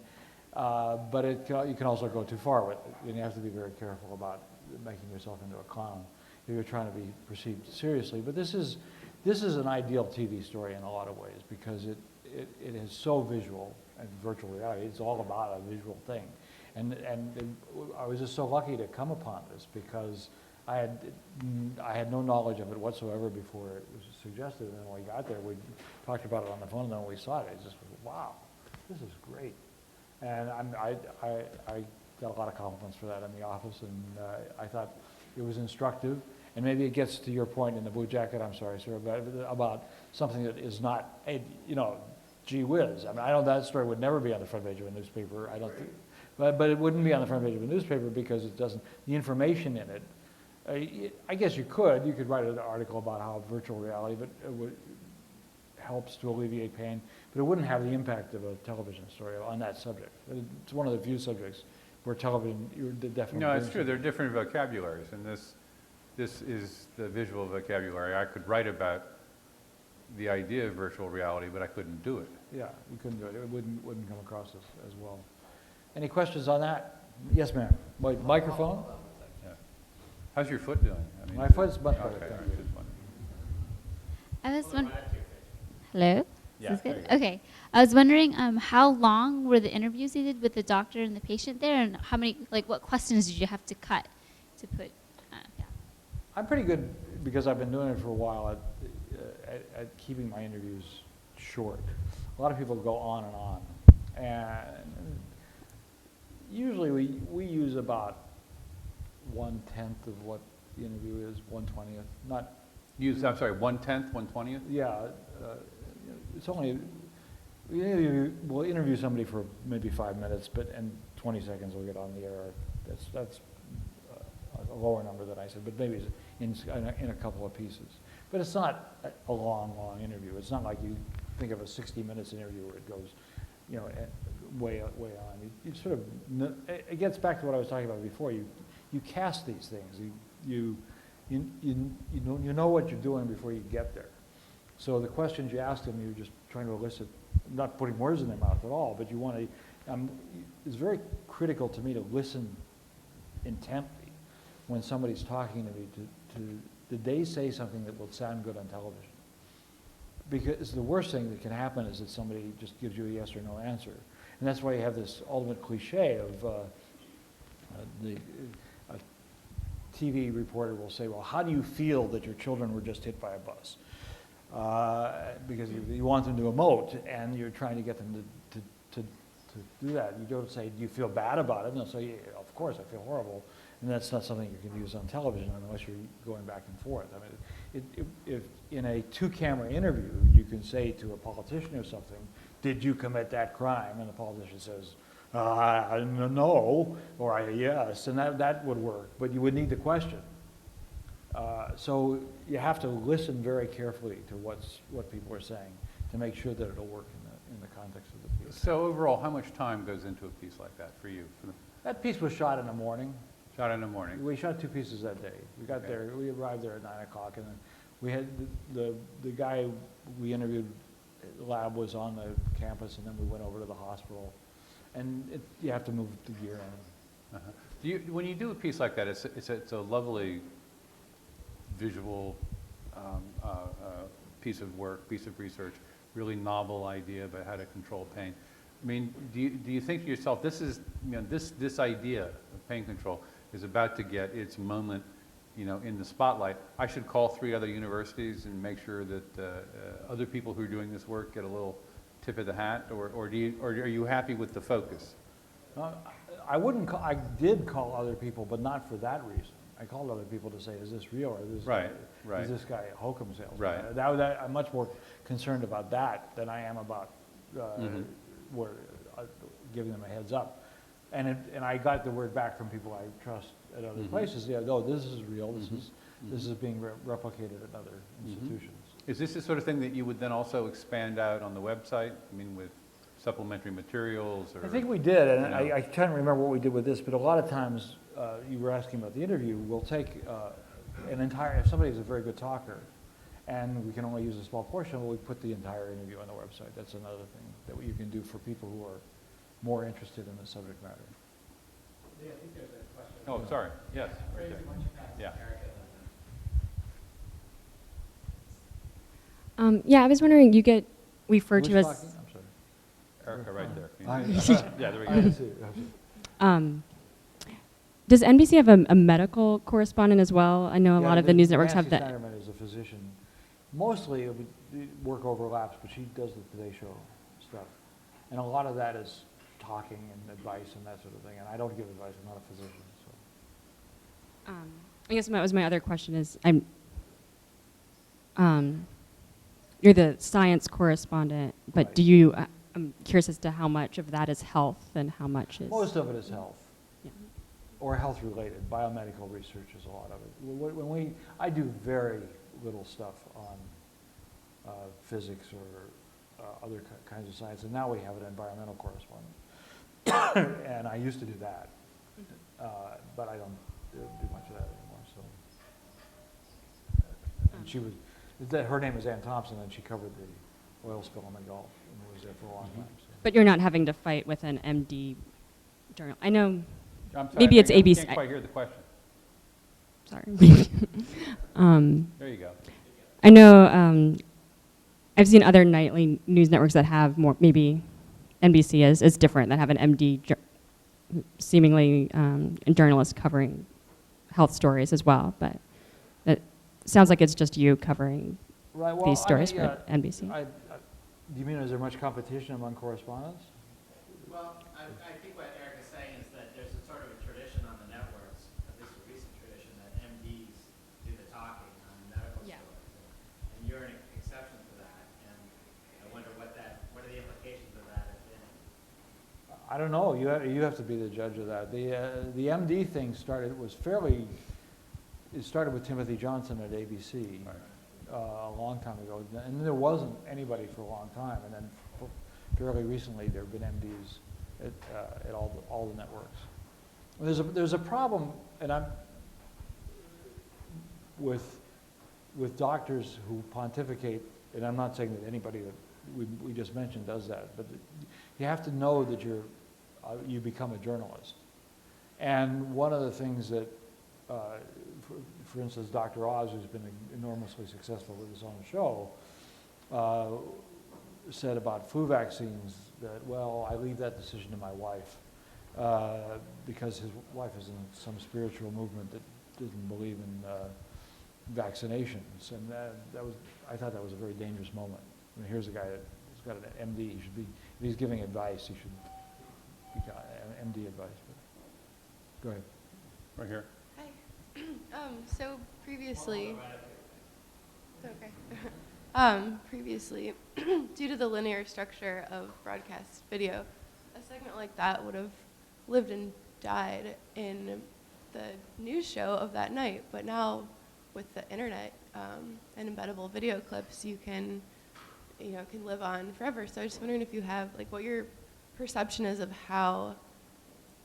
but you can also go too far with it, and you have to be very careful about making yourself into a clown if you're trying to be perceived seriously. But this is an ideal TV story in a lot of ways because it is so visual, and virtual reality, it's all about a visual thing. And I was just so lucky to come upon this because I had no knowledge of it whatsoever before it was suggested, and then when we got there, we talked about it on the phone, and then when we saw it, I just was, wow, this is great. And I got a lot of compliments for that in the office, and I thought it was instructive, and maybe it gets to your point in the Blue Jacket, I'm sorry, sir, about something that is not, you know, gee whiz. I mean, I know that story would never be on the front page of a newspaper, I don't think, but it wouldn't be on the front page of a newspaper because it doesn't, the information in it, I guess you could write an article about how virtual reality helps to alleviate pain, but it wouldn't have the impact of a television story on that subject. It's one of the few subjects where television, you're definitely... No, it's true. There are different vocabularies, and this is the visual vocabulary. I could write about the idea of virtual reality, but I couldn't do it. Yeah, you couldn't do it. It wouldn't come across as well. Any questions on that? Yes, ma'am. Microphone? How's your foot doing? I mean, My foot's much better. Okay, Thank all you. right, just wondering. I was wondering. Hello? Yeah, Is this good? there you Okay. I was wondering how long were the interviews you did with the doctor and the patient there, and how many, like, what questions did you have to cut to put? Yeah. I'm pretty good because I've been doing it for a while at keeping my interviews short. A lot of people go on and on, and usually we use about 1/10 of what the interview is, 1/20th. Not use. I'm sorry, 1/10, 1/20th. Yeah, it's only we'll interview somebody for maybe 5 minutes, and 20 seconds we'll get on the air. That's a lower number than I said, but maybe it's in a couple of pieces. But it's not a long interview. It's not like you think of a 60 minutes interview where it goes, you know, way on. You sort of, it gets back to what I was talking about before. You cast these things. You know what you're doing before you get there. So the questions you ask them, you're just trying to elicit, not putting words in their mouth at all, but you want to, it's very critical to me to listen intently when somebody's talking to me, did they say something that will sound good on television? Because the worst thing that can happen is that somebody just gives you a yes or no answer. And that's why you have this ultimate cliche of a TV reporter will say, well, how do you feel that your children were just hit by a bus? Because you want them to emote, and you're trying to get them to do that. You don't say, do you feel bad about it? And they'll say, yeah, of course, I feel horrible. And that's not something you can use on television unless you're going back and forth. I mean, if in a two-camera interview, you can say to a politician or something, did you commit that crime? And the politician says, no, or yes, and that would work. But you would need the question. So you have to listen very carefully to what people are saying to make sure that it'll work in the context of the piece. So overall, how much time goes into a piece like that for you? That piece was shot in the morning. Shot in the morning. We shot 2 pieces that day. We got there. We arrived there at 9 o'clock, and then we had the guy we interviewed. Lab was on the campus, and then we went over to the hospital. And you have to move the gear in. When you do a piece like that, it's a lovely visual piece of work, piece of research, really novel idea about how to control pain. I mean, do you think to yourself, this idea of pain control is about to get its moment you know, in the spotlight. I should call 3 other universities and make sure that other people who are doing this work get a little tip of the hat, or are you happy with the focus? I wouldn't call, I did call other people, but not for that reason. I called other people to say, is this real, or is this guy a hokum salesman? Right. I'm much more concerned about that than I am about giving them a heads up. And I got the word back from people I trust at other places. Yeah, no, this is real. This is being replicated at other institutions. Is this the sort of thing that you would then also expand out on the website? I mean, with supplementary materials, or? I think we did, and you know? I can't remember what we did with this, but a lot of times, you were asking about the interview, we'll take if somebody is a very good talker, and we can only use a small portion, well, we put the entire interview on the website. That's another thing that you can do for people who are more interested in the subject matter. Yeah, I think there's a question. Oh, sorry. Yes. Right there. Yeah. Yeah, I was wondering, you get referred to as... I'm sorry. Erica, right there. Yeah, there we go. Does NBC have a medical correspondent as well? I know a lot of the news networks have that. Nancy Snyderman is a physician. Mostly work overlaps, but she does the Today Show stuff. And a lot of that is talking and advice and that sort of thing. And I don't give advice. I'm not a physician. So. I guess my other question is, you're the science correspondent, but Right. do you? I'm curious as to how much of that is health and how much is. Most of it is health. Yeah. Or health related. Biomedical research is a lot of it. I do very little stuff on physics or other kinds of science, and now we have an environmental correspondent. And I used to do that, but I don't do much of that anymore. So, and she was, her name is Ann Thompson, and she covered the oil spill in the Gulf and was there for a long time. So. But you're not having to fight with an MD journal. I know. I'm sorry, maybe it's ABC. I can't quite hear the question. Sorry. There you go. I know I've seen other nightly news networks that have more, maybe NBC is different, that have an MD, seemingly a journalist covering health stories as well. But it sounds like it's just you covering these stories for NBC. Do you mean, is there much competition among correspondents? Well, I think what Eric is saying is that there's a sort of a tradition on the networks, at least a recent tradition, that MDs do the talking on medical stories. And you're an exception to that. And I wonder what are the implications of that have been? I don't know. You have to be the judge of that. The MD thing started with Timothy Johnson at ABC. Right. A long time ago, and there wasn't anybody for a long time, and then fairly recently there have been MDs at all the networks. There's a problem, and with doctors who pontificate, and I'm not saying that anybody that we just mentioned does that, but you have to know that you become a journalist. And one of the things that for instance, Dr. Oz, who's been enormously successful with his own show, said about flu vaccines that, well, I leave that decision to my wife because his wife is in some spiritual movement that doesn't believe in vaccinations. And I thought that was a very dangerous moment. I mean, here's a guy that's got an MD. He should be, if he's giving advice, he should be MD advice. But go ahead. Right here. So previously, it's okay. Previously, due to the linear structure of broadcast video, a segment like that would have lived and died in the news show of that night. But now, with the internet and embeddable video clips, you can live on forever. So I was just wondering if you have what your perception is of how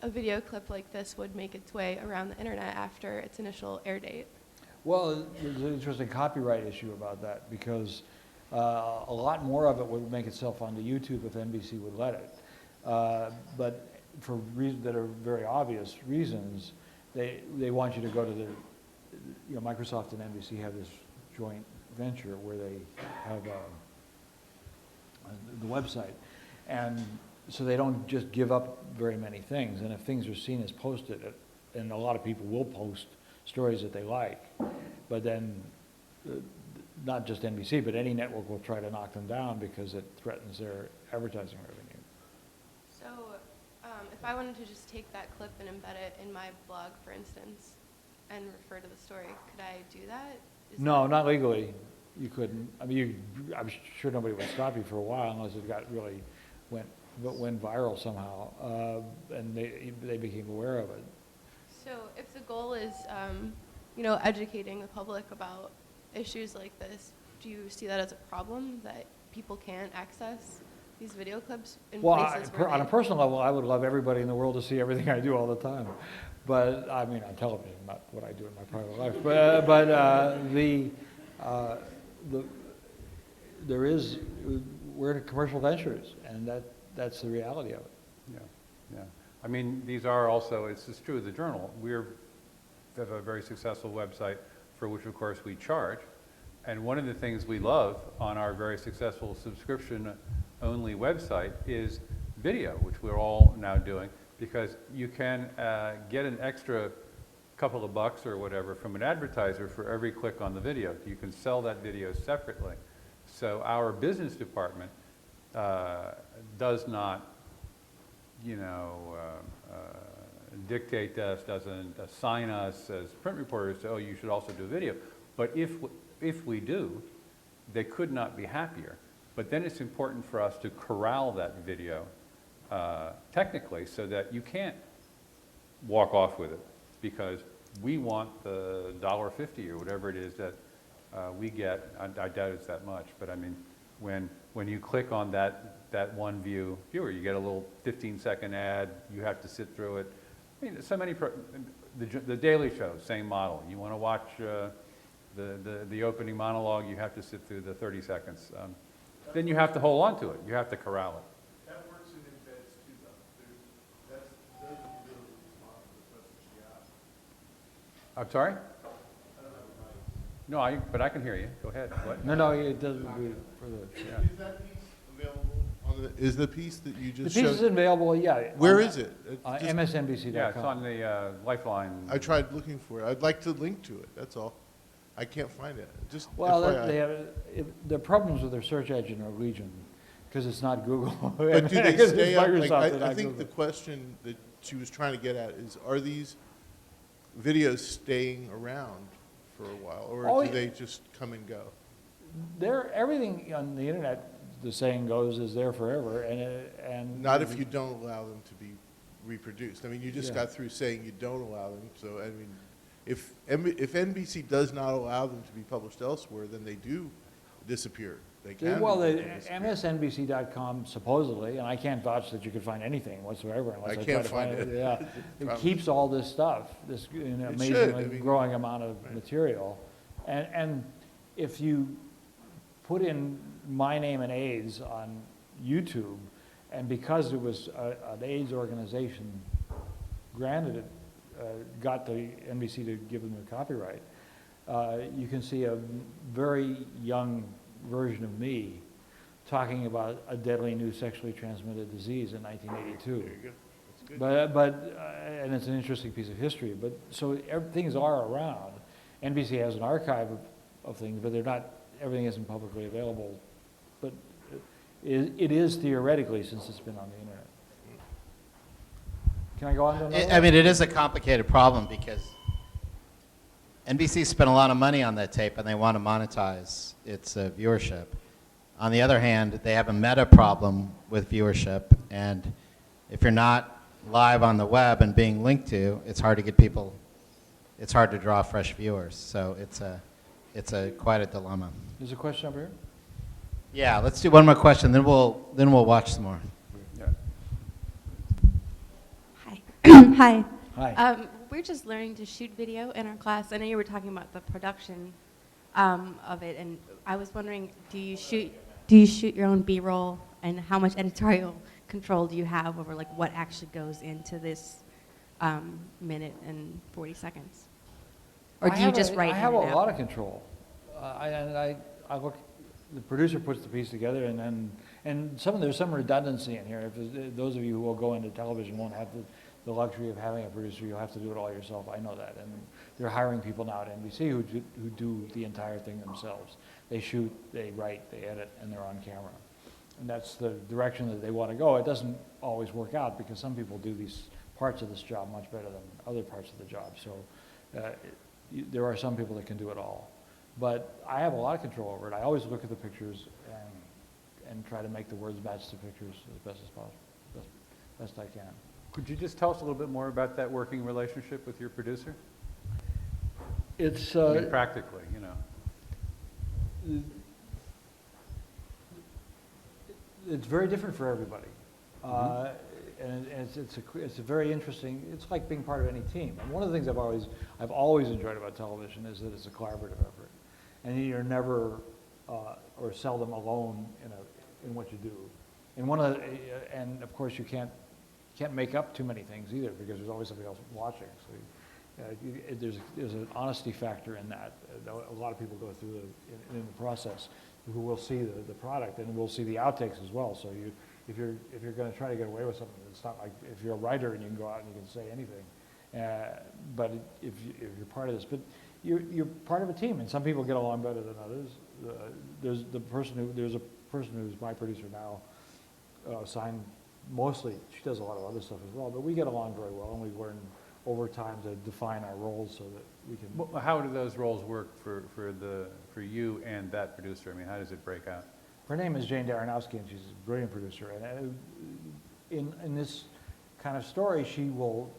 a video clip like this would make its way around the internet after its initial air date? Well, there's an interesting copyright issue about that because a lot more of it would make itself onto YouTube if NBC would let it. But for reasons that are very obvious reasons, they want you to go to the, Microsoft and NBC have this joint venture where they have the website. And so they don't just give up very many things, and if things are seen as posted, and a lot of people will post stories that they like. But then, not just NBC, but any network will try to knock them down because it threatens their advertising revenue. So, if I wanted to just take that clip and embed it in my blog, for instance, and refer to the story, could I do that? No, not legally. You couldn't. I mean, I'm sure nobody would stop you for a while unless it got really went viral somehow, and they became aware of it. So, if the goal is, you know, educating the public about issues like this, do you see that as a problem that people can't access these video clips in places where on a personal level, I would love everybody in the world to see everything I do all the time. But I mean, on television, not what I do in my private life. We're in commercial ventures, and that's the reality of it. Yeah, yeah. I mean, these are also, it's true of the Journal. We have a very successful website for which, of course, we charge. And one of the things we love on our very successful subscription-only website is video, which we're all now doing, because you can get an extra couple of bucks or whatever from an advertiser for every click on the video. You can sell that video separately. So our business department does not, you know, dictate us, doesn't assign us as print reporters to, oh, you should also do video. But if we do, they could not be happier. But then it's important for us to corral that video technically so that you can't walk off with it, because we want the $1.50 or whatever it is that we get. I doubt it's that much, but I mean, when you click on that one viewer, you get a little 15-second ad. You have to sit through it. I mean, so many. The Daily Show, same model. You want to watch the opening monologue, you have to sit through the 30 seconds. Then you have to hold on to it. You have to corral it. That works in embeds too, though. Those are the ability to respond to the question she asked. I'm sorry? I don't have a mic. No, but I can hear you. Go ahead. What? No, it doesn't. Yeah. Is that piece available on the? Is the piece that you just The piece showed? is available. Yeah. Where is it? MSNBC.com. Yeah, it's on the Lifeline. I tried looking for it. I'd like to link to it. That's all. I can't find it. Just Well, FYI. they have the problems with their search engine are Legion, because it's not Google. But do they Because it's stay up? Like, Microsoft and I not think Google. the question that she was trying to get at is, are these videos staying around for a while, or Oh, do they just come and go? Everything on the internet, the saying goes, is there forever, and Not if you don't allow them to be reproduced. I mean, you just Yeah. got through saying you don't allow them, so I mean, if NBC does not allow them to be published elsewhere, then they do disappear. They can. Well, be the disappear. MSNBC.com supposedly, and I can't vouch that you could find anything whatsoever unless I try can't to find find it. it. Yeah, it Probably. keeps all this stuff, this should. amazingly I mean, growing amount of material, and if you put in my name and AIDS on YouTube, and because it was an AIDS organization granted it, got the NBC to give them the copyright, you can see a very young version of me talking about a deadly new sexually transmitted disease in 1982. There you go. That's good. And it's an interesting piece of history. But so things are around. NBC has an archive of things, but they're not. Everything isn't publicly available. But it is theoretically, since it's been on the internet. Can I go on to another? I mean, it is a complicated problem because NBC spent a lot of money on that tape and they want to monetize its viewership. On the other hand, they have a meta problem with viewership, and if you're not live on the web and being linked to, it's hard to get people, it's hard to draw fresh viewers. So it's quite a dilemma. There's a question over here. Yeah, let's do one more question, then we'll watch some more. Hi. Hi. We're just learning to shoot video in our class. I know you were talking about the production of it, and I was wondering, do you shoot your own B-roll, and how much editorial control do you have over like what actually goes into this minute and 40 seconds? Or do you just write? I have a lot of control. I look. The producer puts the piece together, and there's some redundancy in here. If those of you who will go into television won't have the luxury of having a producer. You'll have to do it all yourself. I know that. And they're hiring people now at NBC who do the entire thing themselves. They shoot, they write, they edit, and they're on camera. And that's the direction that they want to go. It doesn't always work out because some people do these parts of this job much better than other parts of the job. So there are some people that can do it all. But I have a lot of control over it. I always look at the pictures and try to make the words match the pictures as best as possible, best I can. Could you just tell us a little bit more about that working relationship with your producer? It's I mean, practically, you know. It's very different for everybody. And it's a very interesting, it's like being part of any team. And one of the things I've always enjoyed about television is that it's a collaborative effort. And you're never or seldom alone in what you do. And of course you can't make up too many things either because there's always somebody else watching. So there's an honesty factor in that. A lot of people go through in the process who will see the product and will see the outtakes as well. So if you're going to try to get away with something, it's not like if you're a writer and you can go out and you can say anything. But if you're part of this, but you're part of a team, and some people get along better than others. There's a person who's my producer now, signed mostly. She does a lot of other stuff as well, but we get along very well, and we learn over time to define our roles so that we can. Well, how do those roles work for you and that producer? I mean, how does it break out? Her name is Jane Daronowski, and she's a brilliant producer. And in this kind of story, she will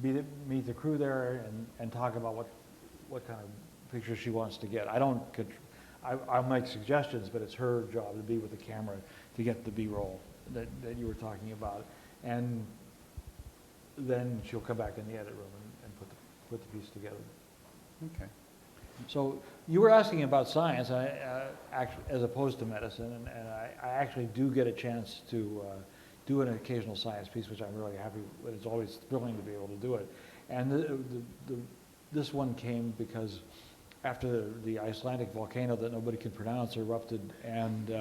meet the crew there and talk about what kind of picture she wants to get. I'll make suggestions, but it's her job to be with the camera to get the B-roll that you were talking about. And then she'll come back in the edit room and put the piece together. Okay. So you were asking about science as opposed to medicine, and I actually do get a chance to do an occasional science piece, which I'm really happy with. It's always thrilling to be able to do it. And this one came because after the Icelandic volcano that nobody could pronounce erupted, and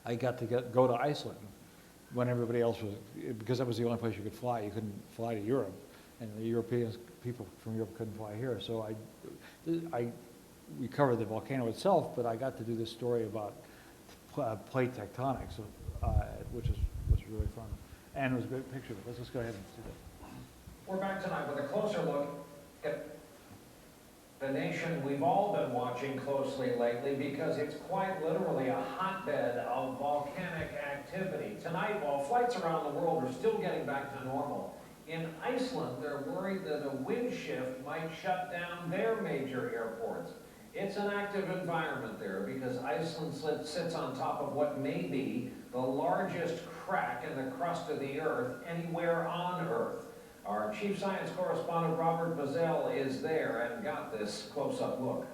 I got to go to Iceland when everybody else was, because that was the only place you could fly. You couldn't fly to Europe, and the people from Europe couldn't fly here. So we covered the volcano itself, but I got to do this story about plate tectonics, which was really fun, and it was a great picture. Let's just go ahead and see that. We're back tonight with a closer look at the nation we've all been watching closely lately because it's quite literally a hotbed of volcanic activity. Tonight, while flights around the world are still getting back to normal, in Iceland, they're worried that a wind shift might shut down their major airports. It's an active environment there because Iceland sits on top of what may be the largest crack in the crust of the Earth anywhere on Earth. Our chief science correspondent, Robert Bazell, is there and got this close-up look.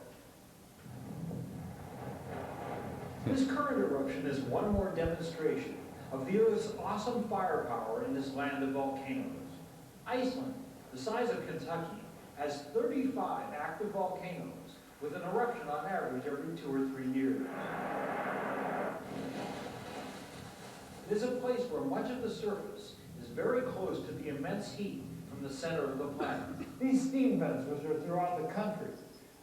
This current eruption is one more demonstration of the Earth's awesome firepower in this land of volcanoes. Iceland, the size of Kentucky, has 35 active volcanoes with an eruption on average every 2 or 3 years. It is a place where much of the surface is very close to the immense heat from the center of the planet. These steam vents, which are throughout the country,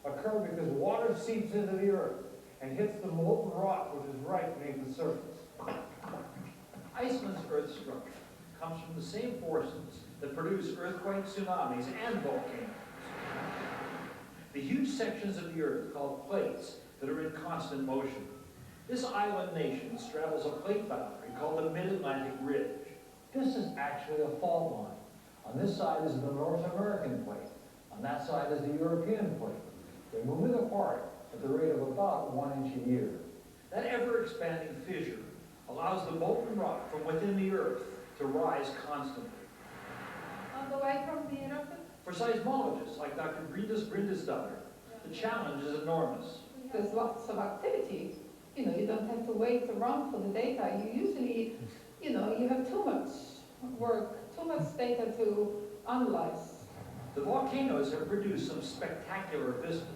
occur because water seeps into the earth and hits the molten rock, which is right beneath the surface. Iceland's earth structure comes from the same forces that produce earthquakes, tsunamis, and volcanoes. The huge sections of the earth called plates that are in constant motion. This island nation straddles a plate boundary called the Mid-Atlantic Ridge. This is actually a fault line. On this side is the North American plate. On that side is the European plate. They're moving apart at the rate of about 1 inch a year. That ever-expanding fissure allows the molten rock from within the earth to rise constantly. On the way from the eruption? For seismologists like Dr. Brindesdatter, the challenge is enormous. There's lots of activity. You know, you don't have to wait around for the data. You usually, you have too much work, too much data to analyze. The volcanoes have produced some spectacular vistas,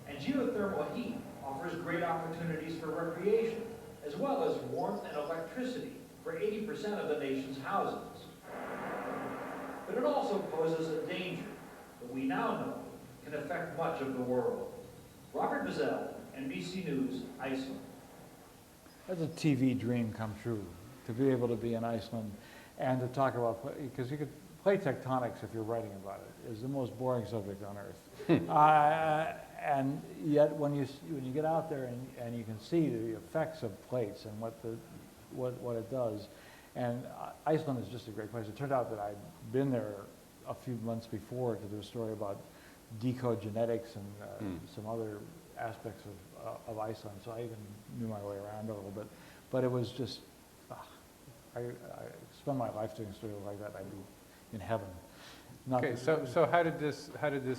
and geothermal heat offers great opportunities for recreation, as well as warmth and electricity for 80% of the nation's houses. But it also poses a danger that we now know can affect much of the world. Robert Bazell, NBC News, Iceland. That's a TV dream come true, to be able to be in Iceland and to talk about, because you could play tectonics if you're writing about it. It's the most boring subject on earth. And yet when you get out there and you can see the effects of plates and what it does, and Iceland is just a great place. It turned out that I'd been there a few months before to do a story about decode genetics and some other aspects of Iceland, so I even knew my way around a little bit. But it was just, I spend my life doing a story like that, I'd be in heaven. Okay, so how did this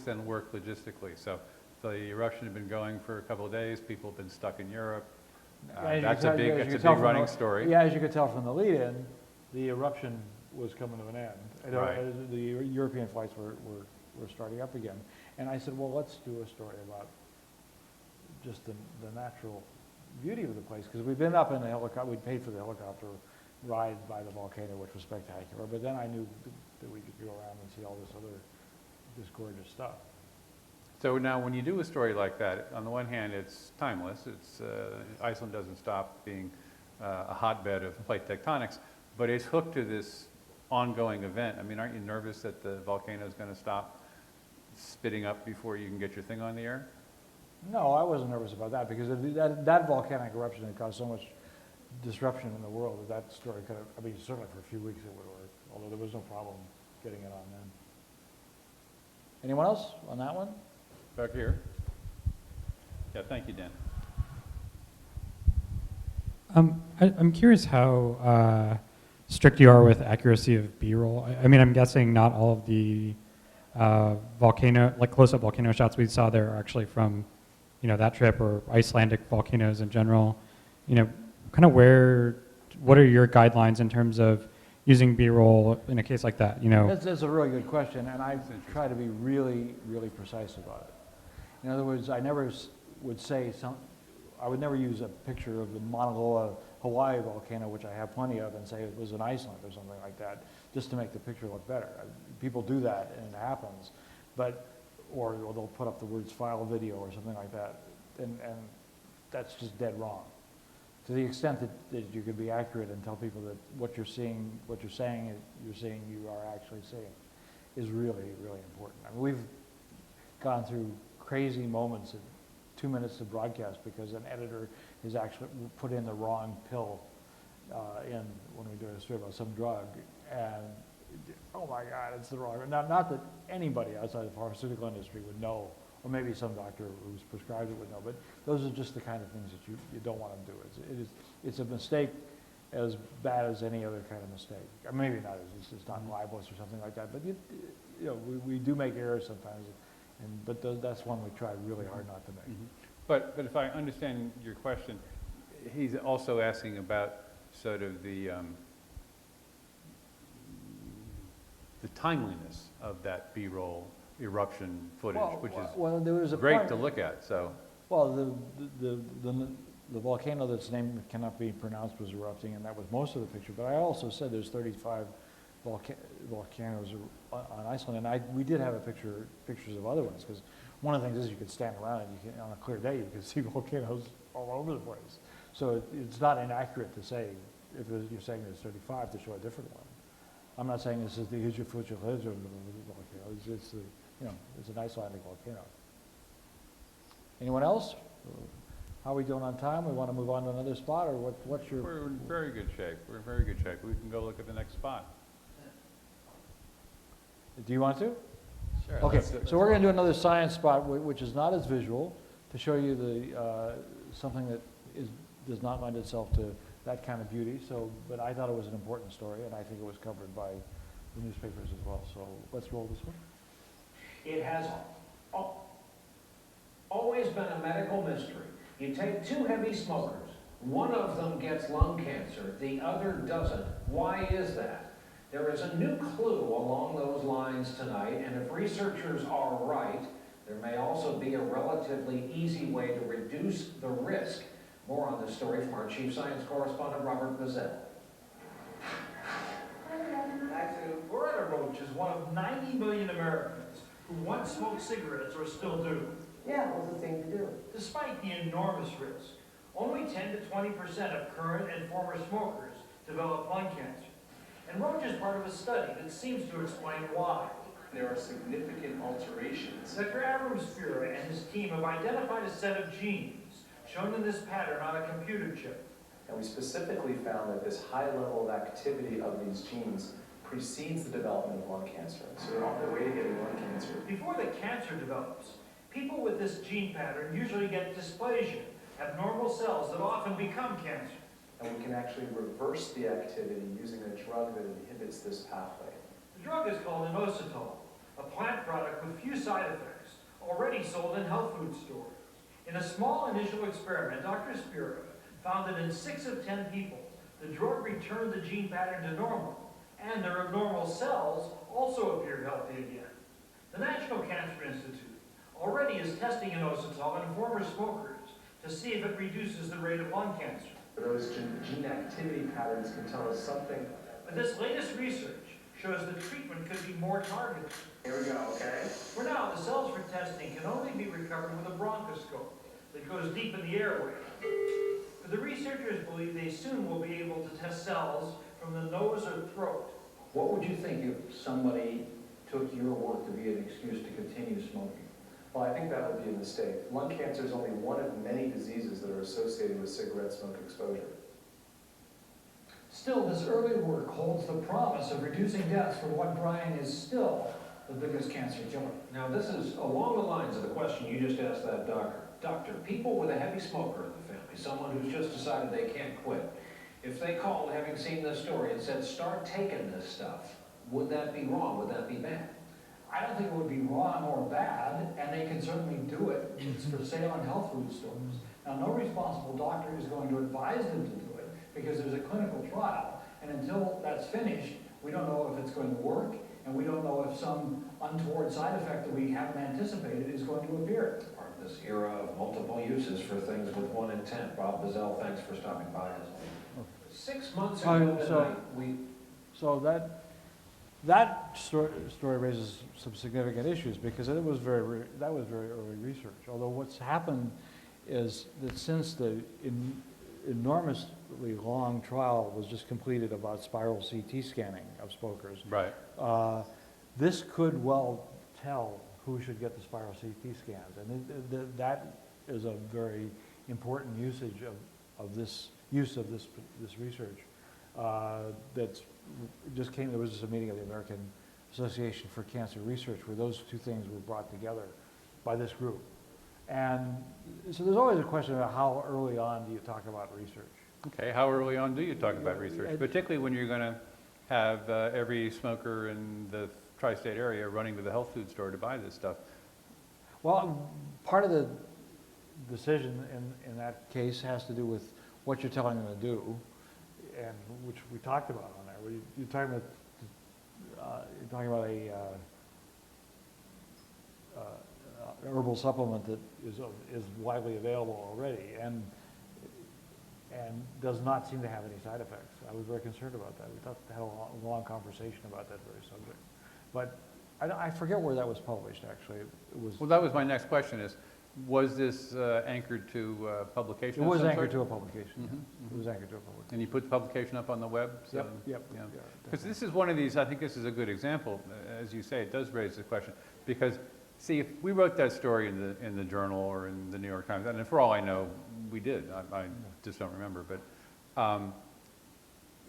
then work logistically? So the eruption had been going for a couple of days, people have been stuck in Europe. That's a big running story. Yeah, as you could tell from the lead-in, the eruption was coming to an end. Right. The European flights were starting up again. And I said, well, let's do a story about just the natural beauty of the place, because we'd been up in a helicopter, we'd paid for the helicopter ride by the volcano, which was spectacular, but then I knew that we could go around and see all this gorgeous stuff. So now when you do a story like that, on the one hand, it's timeless. It's Iceland doesn't stop being a hotbed of plate tectonics, but it's hooked to this ongoing event. I mean, aren't you nervous that the volcano is going to stop spitting up before you can get your thing on the air? No, I wasn't nervous about that, because that volcanic eruption had caused so much disruption in the world that story could have, I mean, certainly for a few weeks it would work, although there was no problem getting it on then. Anyone else on that one? Back here. Yeah, thank you, Dan. I'm curious how strict you are with accuracy of B-roll. I mean, I'm guessing not all of the close-up volcano shots we saw there are actually from, that trip, or Icelandic volcanoes in general. Kind of what are your guidelines in terms of using B-roll in a case like that? That's a really good question, and I try to be really, really precise about it. In other words, I never would say I would never use a picture of the Mauna Loa, Hawaii volcano, which I have plenty of, and say it was in Iceland or something like that, just to make the picture look better. People do that, and it happens, or they'll put up the words file video or something like that, and that's just dead wrong. To the extent that you can be accurate and tell people that what you're saying you are actually seeing is really, really important. I mean, we've gone through crazy moments in 2 minutes of broadcast because an editor has actually put in the wrong pill when we do a story about some drug, and oh my God, it's the wrong. Not that anybody outside the pharmaceutical industry would know, or maybe some doctor who's prescribed it would know, but those are just the kind of things that you don't want to do. It's a mistake as bad as any other kind of mistake. Or maybe not, it's not libelous or something like that, but we do make errors sometimes, but that's one we try really hard not to make. Mm-hmm. But if I understand your question, he's also asking about sort of the timeliness of that B-roll eruption footage, which is there was a great point to look at. So, well, the volcano that's named cannot be pronounced was erupting, and that was most of the picture. But I also said there's 35 volcanoes on Iceland, and we did have pictures of other ones, because one of the things is you could stand around and on a clear day you could see volcanoes all over the place. So it's not inaccurate to say, if you're saying there's 35, to show a different one. I'm not saying this is the Hujufutsu volcano. It's an Icelandic volcano. Anyone else? How are we doing on time? We want to move on to another spot, or what's your? We're in very good shape. We're in very good shape. We can go look at the next spot. Do you want to? Sure. Okay, so we're going to do another science spot, which is not as visual, to show you something that does not lend itself to that kind of beauty. But I thought it was an important story, and I think it was covered by the newspapers as well. So let's roll this one. It has always been a medical mystery. You take two heavy smokers. One of them gets lung cancer, the other doesn't. Why is that? There is a new clue along those lines tonight, and if researchers are right, there may also be a relatively easy way to reduce the risk. More on this story from our chief science correspondent, Robert Bazell. one of 90 million Americans who once smoked cigarettes or still do. Yeah, it was the thing to do. Despite the enormous risk, only 10 to 20% of current and former smokers develop lung cancer. And Roach is part of a study that seems to explain why. There are significant alterations. Dr. Abramsfura and his team have identified a set of genes shown in this pattern on a computer chip. And we specifically found that this high level of activity of these genes precedes the development of lung cancer. So they're on their way to getting lung cancer. Before the cancer develops, people with this gene pattern usually get dysplasia, abnormal cells that often become cancer. And we can actually reverse the activity using a drug that inhibits this pathway. The drug is called inositol, a plant product with few side effects, already sold in health food stores. In a small initial experiment, Dr. Spira found that in 6 of 10 people, the drug returned the gene pattern to normal, and their abnormal cells also appeared healthy again. The National Cancer Institute already is testing inositol in former smokers to see if it reduces the rate of lung cancer. Those gene activity patterns can tell us something. But this latest research shows the treatment could be more targeted. Here we go, okay? For now, the cells for testing can only be recovered with a bronchoscope that goes deep in the airway. But the researchers believe they soon will be able to test cells from the nose or throat. What would you think if somebody took your work to be an excuse to continue smoking? Well, I think that would be a mistake. Lung cancer is only one of many diseases that are associated with cigarette smoke exposure. Still, this early work holds the promise of reducing deaths for what, Brian, is still the biggest cancer killer. Now, this is along the lines of the question you just asked that doctor. Doctor, people with a heavy smoker in the family, someone who's just decided they can't quit, if they called having seen this story and said, start taking this stuff, would that be wrong? Would that be bad? I don't think it would be wrong or bad, and they can certainly do it. It's for sale in health food stores. Now, no responsible doctor is going to advise them to do it because there's a clinical trial, and until that's finished, we don't know if it's going to work, and we don't know if some untoward side effect that we haven't anticipated is going to appear. Part of this era of multiple uses for things with one intent. Rob Bazell, thanks for stopping by us. 6 months ago tonight, So that story raises some significant issues because that was very early research. Although what's happened is that since the enormously long trial was just completed about spiral CT scanning of smokers, right? This could well tell who should get the spiral CT scans, and that is a very important usage of this research. That's just came. There was just a meeting of the American Association for Cancer Research where those two things were brought together by this group. And so there's always a question about how early on do you talk about research? Okay, how early on do you talk about research, particularly when you're going to have every smoker in the tri-state area running to the health food store to buy this stuff? Well, part of the decision in that case has to do with what you're telling them to do, and which we talked about on there. You're talking about a herbal supplement that is widely available already and does not seem to have any side effects. I was very concerned about that. We had a long conversation about that very subject. But I forget where that was published, actually. It was. Well, that was my next question is, was this anchored to publication? It was anchored to a publication. Mm-hmm. Yeah. It was anchored to a publication. And you put the publication up on the web? So, Yep. Because this is one of these, I think this is a good example. As you say, it does raise the question. Because, see, if we wrote that story in the Journal or in the New York Times, and for all I know, we did. I just don't remember. But,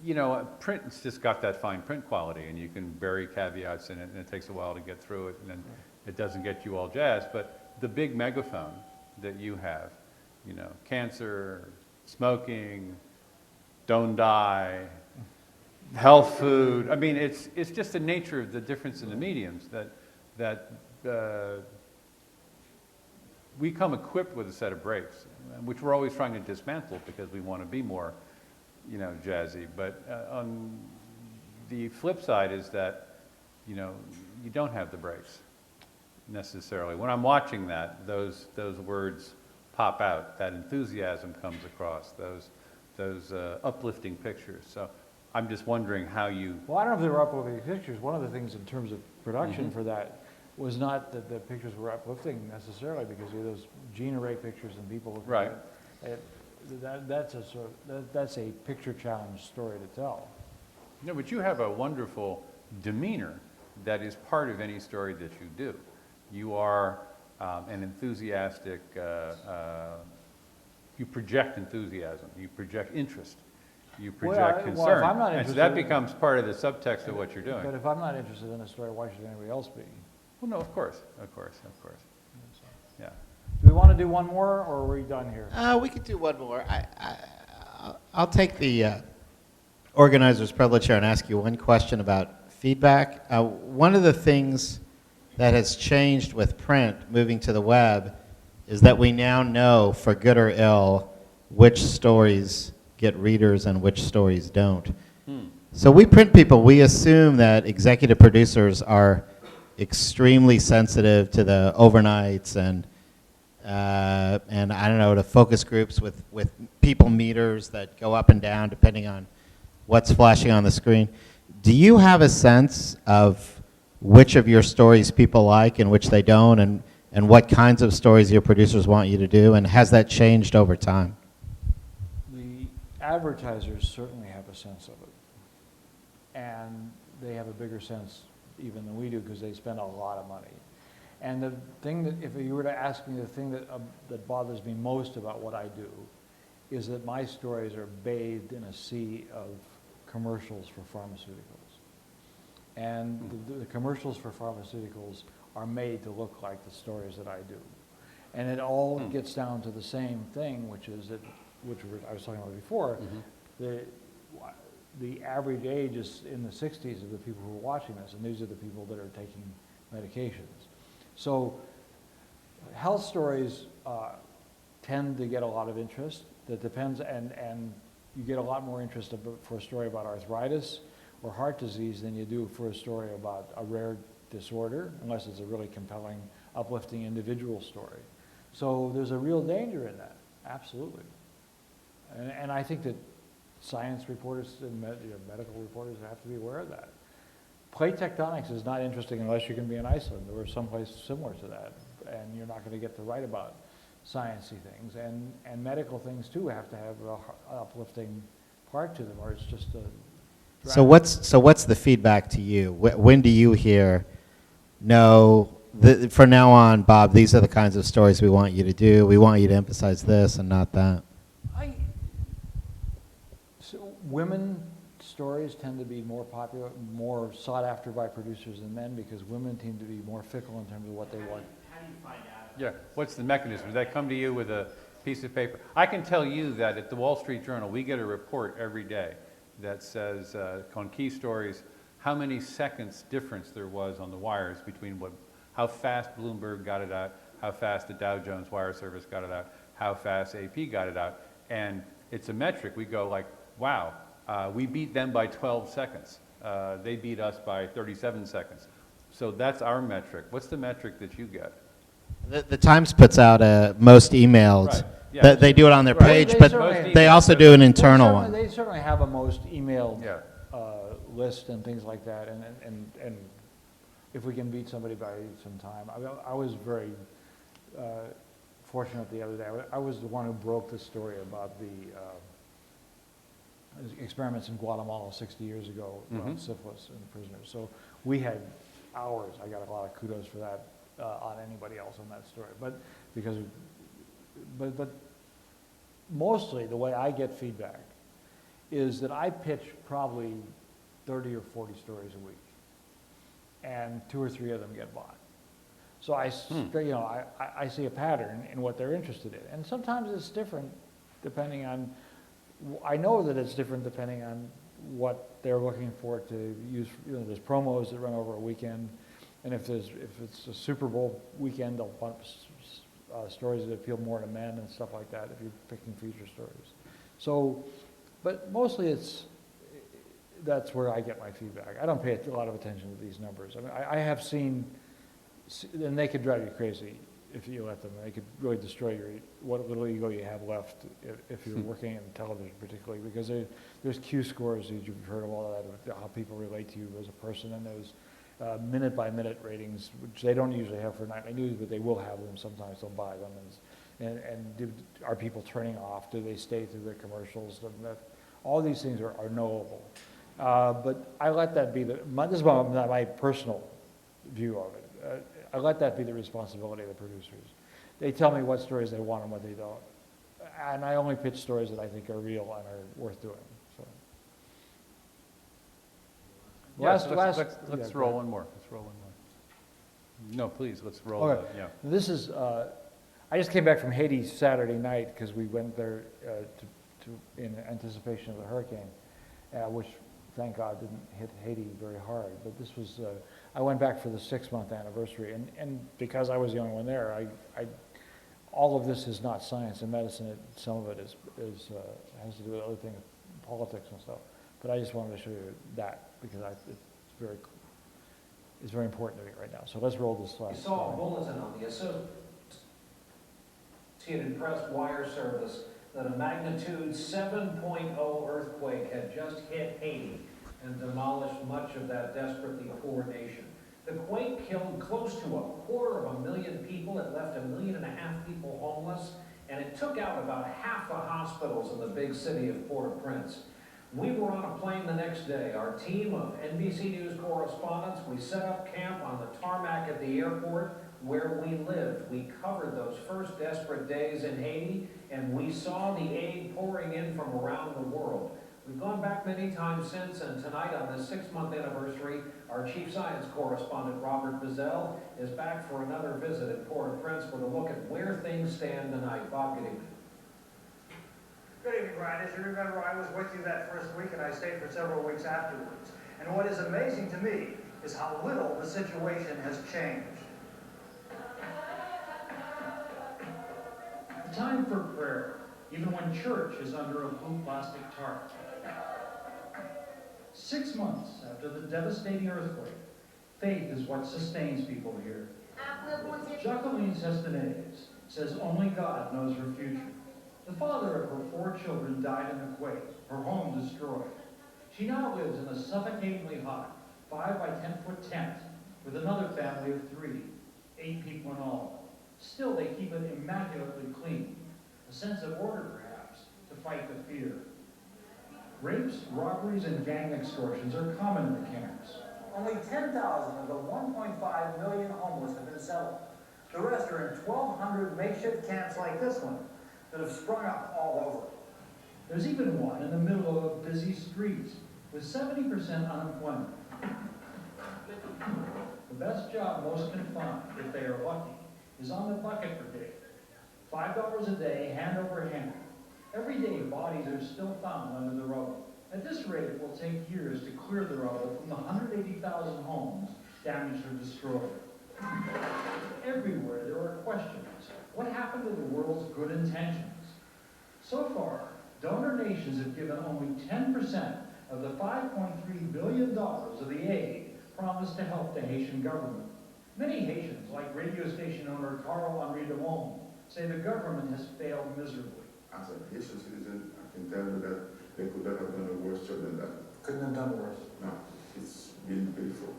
you know, print's just got that fine print quality, and you can bury caveats in it, and it takes a while to get through it, and then it doesn't get you all jazzed. But the big megaphone that you have, you know, cancer, smoking, don't die, health food. I mean, it's just the nature of the difference in the mediums that we come equipped with a set of brakes, which we're always trying to dismantle because we want to be more, you know, jazzy. But on the flip side is that, you know, you don't have the brakes necessarily. When I'm watching that, those words pop out, that enthusiasm comes across, those uplifting pictures. So I'm just wondering how you. Well, I don't know if they were uplifting pictures. One of the things in terms of production Mhm. for that was not that the pictures were uplifting necessarily, because you have those gene array pictures and people looking Right. at it. That's a picture challenge story to tell. No, but you have a wonderful demeanor that is part of any story that you do. You are an enthusiastic, you project enthusiasm, you project interest, you project concern. Well, if I'm not and so interested that in- becomes part of the subtext of what you're doing. But if I'm not interested in a story, why should anybody else be? Well, no, of course, of course, of course. Yeah. Do we want to do one more, or are we done here? We could do one more. I'll take the organizer's privilege here and ask you one question about feedback. One of the things that has changed with print moving to the web is that we now know, for good or ill, which stories get readers and which stories don't. So we print people, we assume that executive producers are extremely sensitive to the overnights and I don't know, to focus groups with people meters that go up and down depending on what's flashing on the screen. Do you have a sense of which of your stories people like and which they don't, and what kinds of stories your producers want you to do, and has that changed over time? The advertisers certainly have a sense of it. And they have a bigger sense even than we do, because they spend a lot of money. And the thing that, if you were to ask me, the thing that bothers me most about what I do is that my stories are bathed in a sea of commercials for pharmaceuticals. And the commercials for pharmaceuticals are made to look like the stories that I do. And it all gets down to the same thing, which is that, I was talking about before, the average age is in the 60s of the people who are watching this, and these are the people that are taking medications. So health stories tend to get a lot of interest. That depends, and you get a lot more interest for a story about arthritis or heart disease than you do for a story about a rare disorder, unless it's a really compelling, uplifting individual story. So there's a real danger in that, absolutely. And I think that science reporters and medical reporters have to be aware of that. Plate tectonics is not interesting unless you're going to be in Iceland or someplace similar to that, and you're not going to get to write about sciencey things. And medical things too have to have an uplifting part to them, or it's just a drag. So what's the feedback to you? When do you hear, no, from now on, Bob, these are the kinds of stories we want you to do. We want you to emphasize this and not that. So women stories tend to be more popular, more sought after by producers than men, because women tend to be more fickle in terms of what they want. How do you find out? Yeah, what's the mechanism? Do they come to you with a piece of paper? I can tell you that at the Wall Street Journal, we get a report every day that says, on key stories, how many seconds difference there was on the wires between how fast Bloomberg got it out, how fast the Dow Jones Wire Service got it out, how fast AP got it out. And it's a metric. We go like, wow, we beat them by 12 seconds. They beat us by 37 seconds. So that's our metric. What's the metric that you get? The Times puts out most emailed. Right. Yeah. They do it on their page, They but certainly- they also do an internal one. They certainly have a most emailed list and things like that, and if we can beat somebody by some time. I was very fortunate the other day. I was the one who broke the story about the experiments in Guatemala 60 years ago around syphilis in prisoners. So we had hours. I got a lot of kudos for that on anybody else on that story. But mostly the way I get feedback is that I pitch probably 30 or 40 stories a week, and 2 or 3 of them get bought. So I see a pattern in what they're interested in, and sometimes it's different depending on. I know that it's different depending on what they're looking for to use. There's promos that run over a weekend, and if it's a Super Bowl weekend, they'll want stories that appeal more to men and stuff like that. If you're picking feature stories, so, but mostly that's where I get my feedback. I don't pay a lot of attention to these numbers. I mean, I have seen, and they could drive you crazy. if you let them. They could really destroy what little ego you have left if you're working in television particularly, because there's Q scores, as you've heard of all that, how people relate to you as a person, and there's minute-by-minute ratings, which they don't usually have for nightly news, but they will have them. Sometimes they'll buy them. Are people turning off? Do they stay through the commercials? All these things are knowable. But I let that be this is my personal view of it. I let that be the responsibility of the producers. They tell me what stories they want and what they don't. And I only pitch stories that I think are real and are worth doing. So. Let's roll one more. Let's roll one more. No, please, let's roll. Okay. Yeah. This is, I just came back from Haiti Saturday night because we went there in anticipation of the hurricane, which, thank God, didn't hit Haiti very hard. But this was, I went back for the 6-month anniversary, and because I was the only one there, all of this is not science and medicine. Some of it has to do with other things, politics and stuff. But I just wanted to show you that because it's very important to me right now. So let's roll this slide. We saw a bulletin on the Associated Press wire service that a magnitude 7.0 earthquake had just hit Haiti and demolished much of that desperately poor nation. The quake killed close to 250,000 people. It left 1.5 million people homeless, and it took out about half the hospitals in the big city of Port-au-Prince. We were on a plane the next day. Our team of NBC News correspondents, we set up camp on the tarmac at the airport where we lived. We covered those first desperate days in Haiti, and we saw the aid pouring in from around the world. We've gone back many times since, and tonight on this 6-month anniversary, our chief science correspondent, Robert Bazell, is back for another visit at Port-au-Prince with a look at where things stand tonight. Bob, good evening. Good evening, Brian. As you remember, I was with you that first week, and I stayed for several weeks afterwards. And what is amazing to me is how little the situation has changed. The time for prayer, even when church is under a blue plastic tarp. 6 months after the devastating earthquake, faith is what sustains people here. Jacqueline Sestanez says only God knows her future. The father of her 4 children died in the quake, her home destroyed. She now lives in a suffocatingly hot 5 by 10 foot tent with another family of 3, 8 people in all. Still, they keep it immaculately clean, a sense of order perhaps, to fight the fear. Rapes, robberies, and gang extortions are common in the camps. Only 10,000 of the 1.5 million homeless have been settled. The rest are in 1,200 makeshift camps like this one that have sprung up all over. There's even one in the middle of a busy street with 70% unemployment. The best job most can find, if they are lucky, is on the bucket brigade. $5 a day, hand over hand. Every day, bodies are still found under the rubble. At this rate, it will take years to clear the rubble from the 180,000 homes damaged or destroyed. Everywhere, there are questions. What happened to the world's good intentions? So far, donor nations have given only 10% of the $5.3 billion of the aid promised to help the Haitian government. Many Haitians, like radio station owner Carl-Henri Demont, say the government has failed miserably. As a Haitian citizen, I can tell you that they could not have done a worse job than that. Couldn't have done worse. No, it's been painful.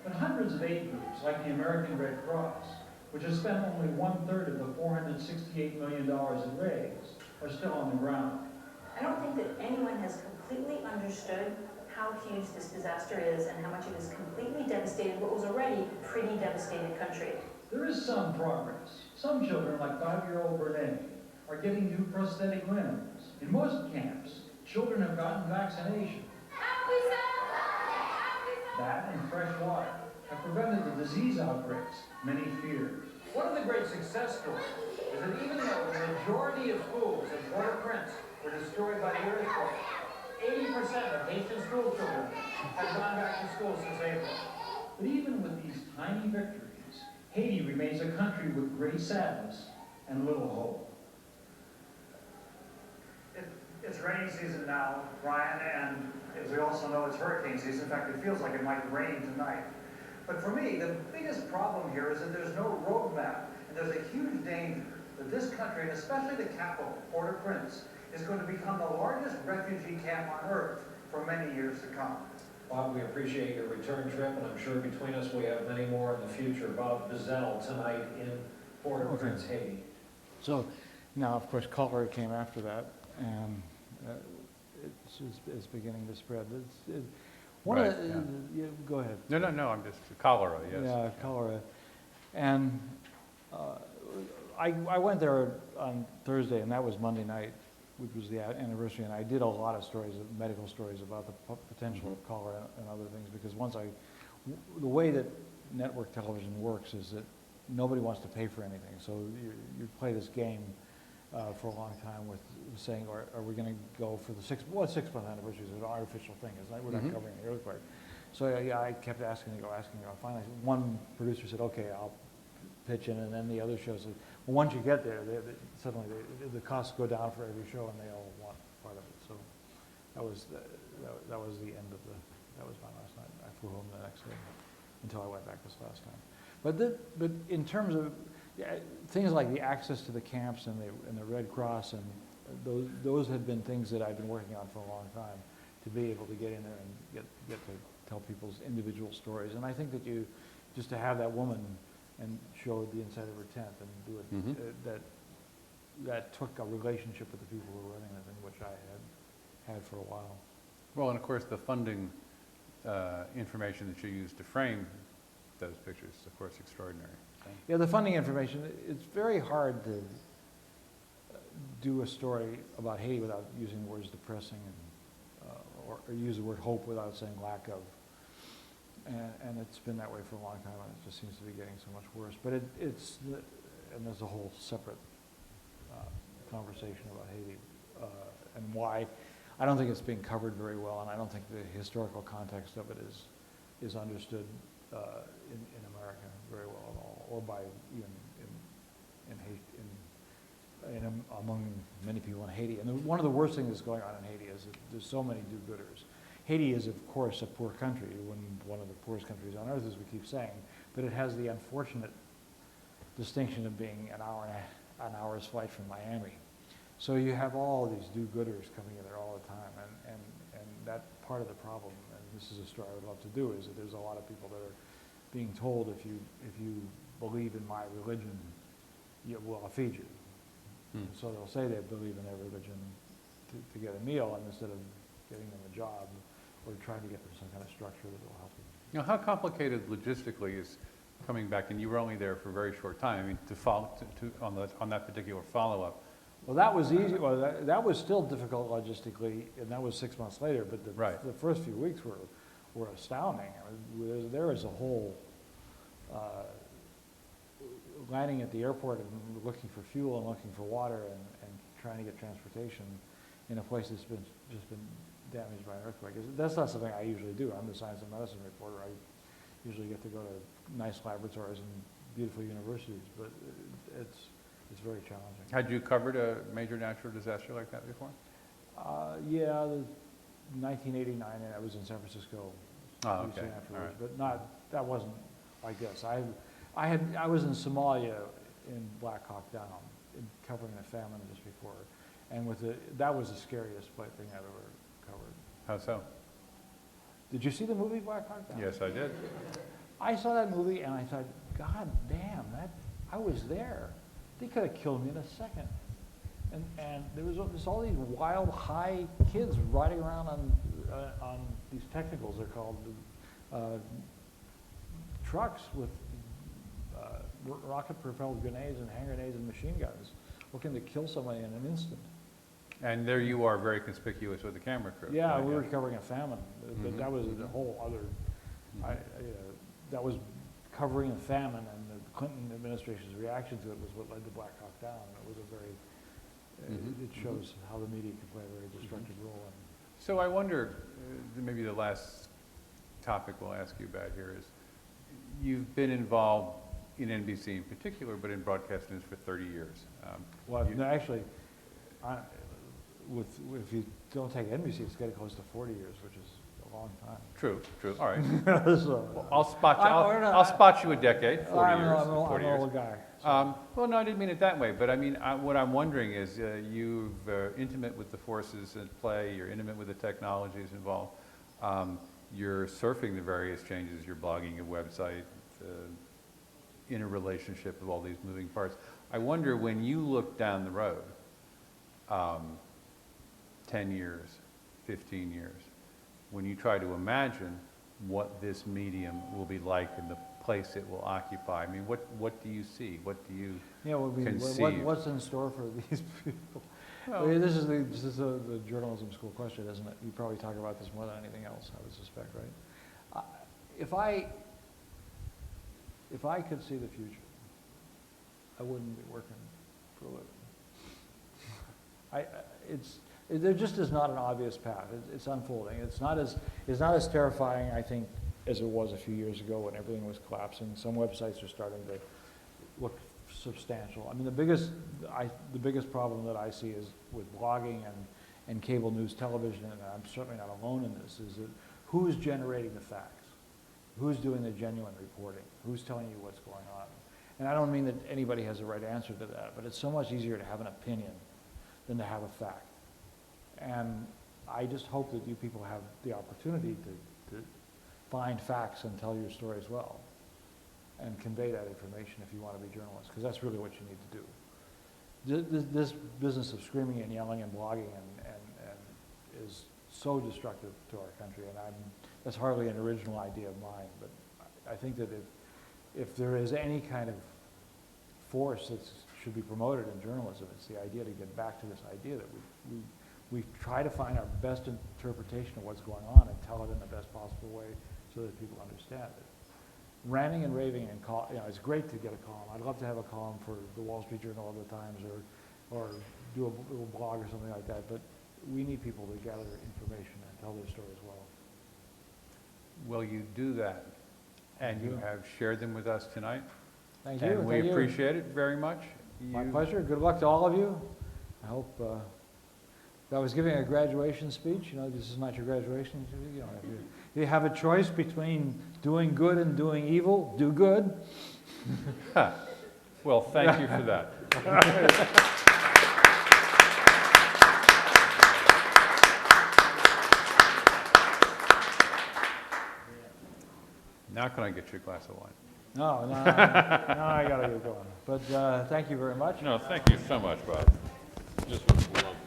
But hundreds of aid groups, like the American Red Cross, which has spent only 1/3 of the $468 million it raised, are still on the ground. I don't think that anyone has completely understood how huge this disaster is and how much it has completely devastated what was already a pretty devastated country. There is some progress. Some children, like 5-year-old Renee, are getting new prosthetic limbs. In most camps, children have gotten vaccination. That and fresh water have prevented the disease outbreaks many feared. One of the great success stories is that even though the majority of schools in Port-au-Prince were destroyed by the earthquake, 80% of Haitian school children have gone back to school since April. But even with these tiny victories, Haiti remains a country with great sadness and little hope. It's rainy season now, Brian, and as we also know, it's hurricane season. In fact, it feels like it might rain tonight. But for me, the biggest problem here is that there's no roadmap, and there's a huge danger that this country, and especially the capital, Port-au-Prince, is going to become the largest refugee camp on earth for many years to come. Bob, we appreciate your return trip, and I'm sure between us we have many more in the future. Bob Bazell tonight in Port-au-Prince, Haiti. So now, of course, cholera came after that, and it's beginning to spread. Right, Go ahead. No, I'm just cholera, yes. Yeah, cholera. And I went there on Thursday, and that was Monday night, which was the anniversary, and I did a lot of stories, medical stories about the potential of cholera and other things, because the way that network television works is that nobody wants to pay for anything. So you play this game for a long time with saying, are we going to go for the 6th anniversary is an artificial thing, isn't it? We're not covering the earthquake. So I kept asking to go. Finally, one producer said, okay, I'll pitch in, and then the other show said, well, once you get there, suddenly the costs go down for every show, and they all want part of it. So that was the end of that was my last night. I flew home the next day until I went back this last time. But in terms of things like the access to the camps and the Red Cross, and those had been things that I've been working on for a long time, to be able to get in there and get to tell people's individual stories. And I think that just to have that woman and show the inside of her tent and do it, that took a relationship with the people who were running the thing, which I had for a while. Well, and of course, the funding information that you used to frame those pictures is, of course, extraordinary. Yeah, the funding information, it's very hard to do a story about Haiti without using words depressing or use the word hope without saying lack of. And it's been that way for a long time, and it just seems to be getting so much worse. But and there's a whole separate conversation about Haiti and why I don't think it's being covered very well, and I don't think the historical context of it is understood in America very well at all, or by even among many people in Haiti. And one of the worst things that's going on in Haiti is that there's so many do-gooders. Haiti is, of course, a poor country, one of the poorest countries on earth, as we keep saying, but it has the unfortunate distinction of being an hour's flight from Miami. So you have all these do-gooders coming in there all the time, and that part of the problem, and this is a story I would love to do, is that there's a lot of people that are being told, if you believe in my religion, I'll feed you. So they'll say they believe in their religion to get a meal, and instead of getting them a job or trying to get them some kind of structure that will help them. Now, how complicated logistically is coming back, and you were only there for a very short time, I mean, on that particular follow-up? Well, that was easy. Well, that was still difficult logistically, and that was 6 months later, but the first few weeks were astounding. I mean, there was a whole landing at the airport and looking for fuel and looking for water and trying to get transportation in a place that's just been damaged by an earthquake. That's not something I usually do. I'm the science and medicine reporter. I usually get to go to nice laboratories and beautiful universities, but it's very challenging. Had you covered a major natural disaster like that before? Yeah, 1989, and I was in San Francisco. Oh, okay. Afterwards, right. But that wasn't like this. I was in Somalia in Black Hawk Down, covering the famine just before, and that was the scariest thing I've ever covered. How so? Did you see the movie Black Hawk Down? Yes, I did. I saw that movie and I thought, God damn, I was there. They could have killed me in a second. And there was all these wild, high kids riding around on these technicals. They're called trucks with rocket-propelled grenades and hand grenades and machine guns, looking to kill somebody in an instant. And there you are, very conspicuous with the camera crew. Yeah, we were covering a famine, but that was a whole other. That was covering a famine, and the Clinton administration's reaction to it was what led to Black Hawk Down. It was a very. It shows how the media can play a very destructive role. So I wonder, maybe the last topic we'll ask you about here is, you've been involved in NBC in particular, but in broadcast news for 30 years. Well, no, actually, if you don't take NBC, it's getting close to 40 years, which is a a long time. True, all right. So, Well, I'll spot you a decade, 40 years. I'm an old guy. So. Well, no, I didn't mean it that way, but I mean, what I'm wondering is you're intimate with the forces at play, you're intimate with the technologies involved, you're surfing the various changes, you're blogging your website, in a relationship of all these moving parts. I wonder when you look down the road, 10 years, 15 years, when you try to imagine what this medium will be like and the place it will occupy, I mean, what do you see? What do you conceive? What's in store for these people? Well, I mean, this is the journalism school question, isn't it? You probably talk about this more than anything else, I would suspect, right? If I could see the future, I wouldn't be working for a living. There just is not an obvious path. It's unfolding. It's not as terrifying, I think, as it was a few years ago when everything was collapsing. Some websites are starting to look substantial. I mean, the biggest problem that I see is with blogging and cable news television, and I'm certainly not alone in this, is that who's generating the facts? Who's doing the genuine reporting? Who's telling you what's going on? And I don't mean that anybody has the right answer to that, but it's so much easier to have an opinion than to have a fact. And I just hope that you people have the opportunity to find facts and tell your stories well and convey that information if you want to be journalists, because that's really what you need to do. This business of screaming and yelling and blogging and is so destructive to our country, and that's hardly an original idea of mine, but I think that if there is any kind of force that should be promoted in journalism, it's the idea to get back to this idea that we try to find our best interpretation of what's going on and tell it in the best possible way so that people understand it. Ranting and raving and it's great to get a column. I'd love to have a column for the Wall Street Journal or the Times or do a little blog or something like that, but we need people to gather information and tell their stories well. Will you do that? And you have shared them with us tonight. Thank you. And we appreciate it very much. My pleasure. Good luck to all of you. I hope if I was giving a graduation speech, this is not your graduation. If you have a choice between doing good and doing evil, do good. Well, thank you for that. Now can I get you a glass of wine? No, I got to get going. But thank you very much. No, thank you so much, Bob. Just was lovely.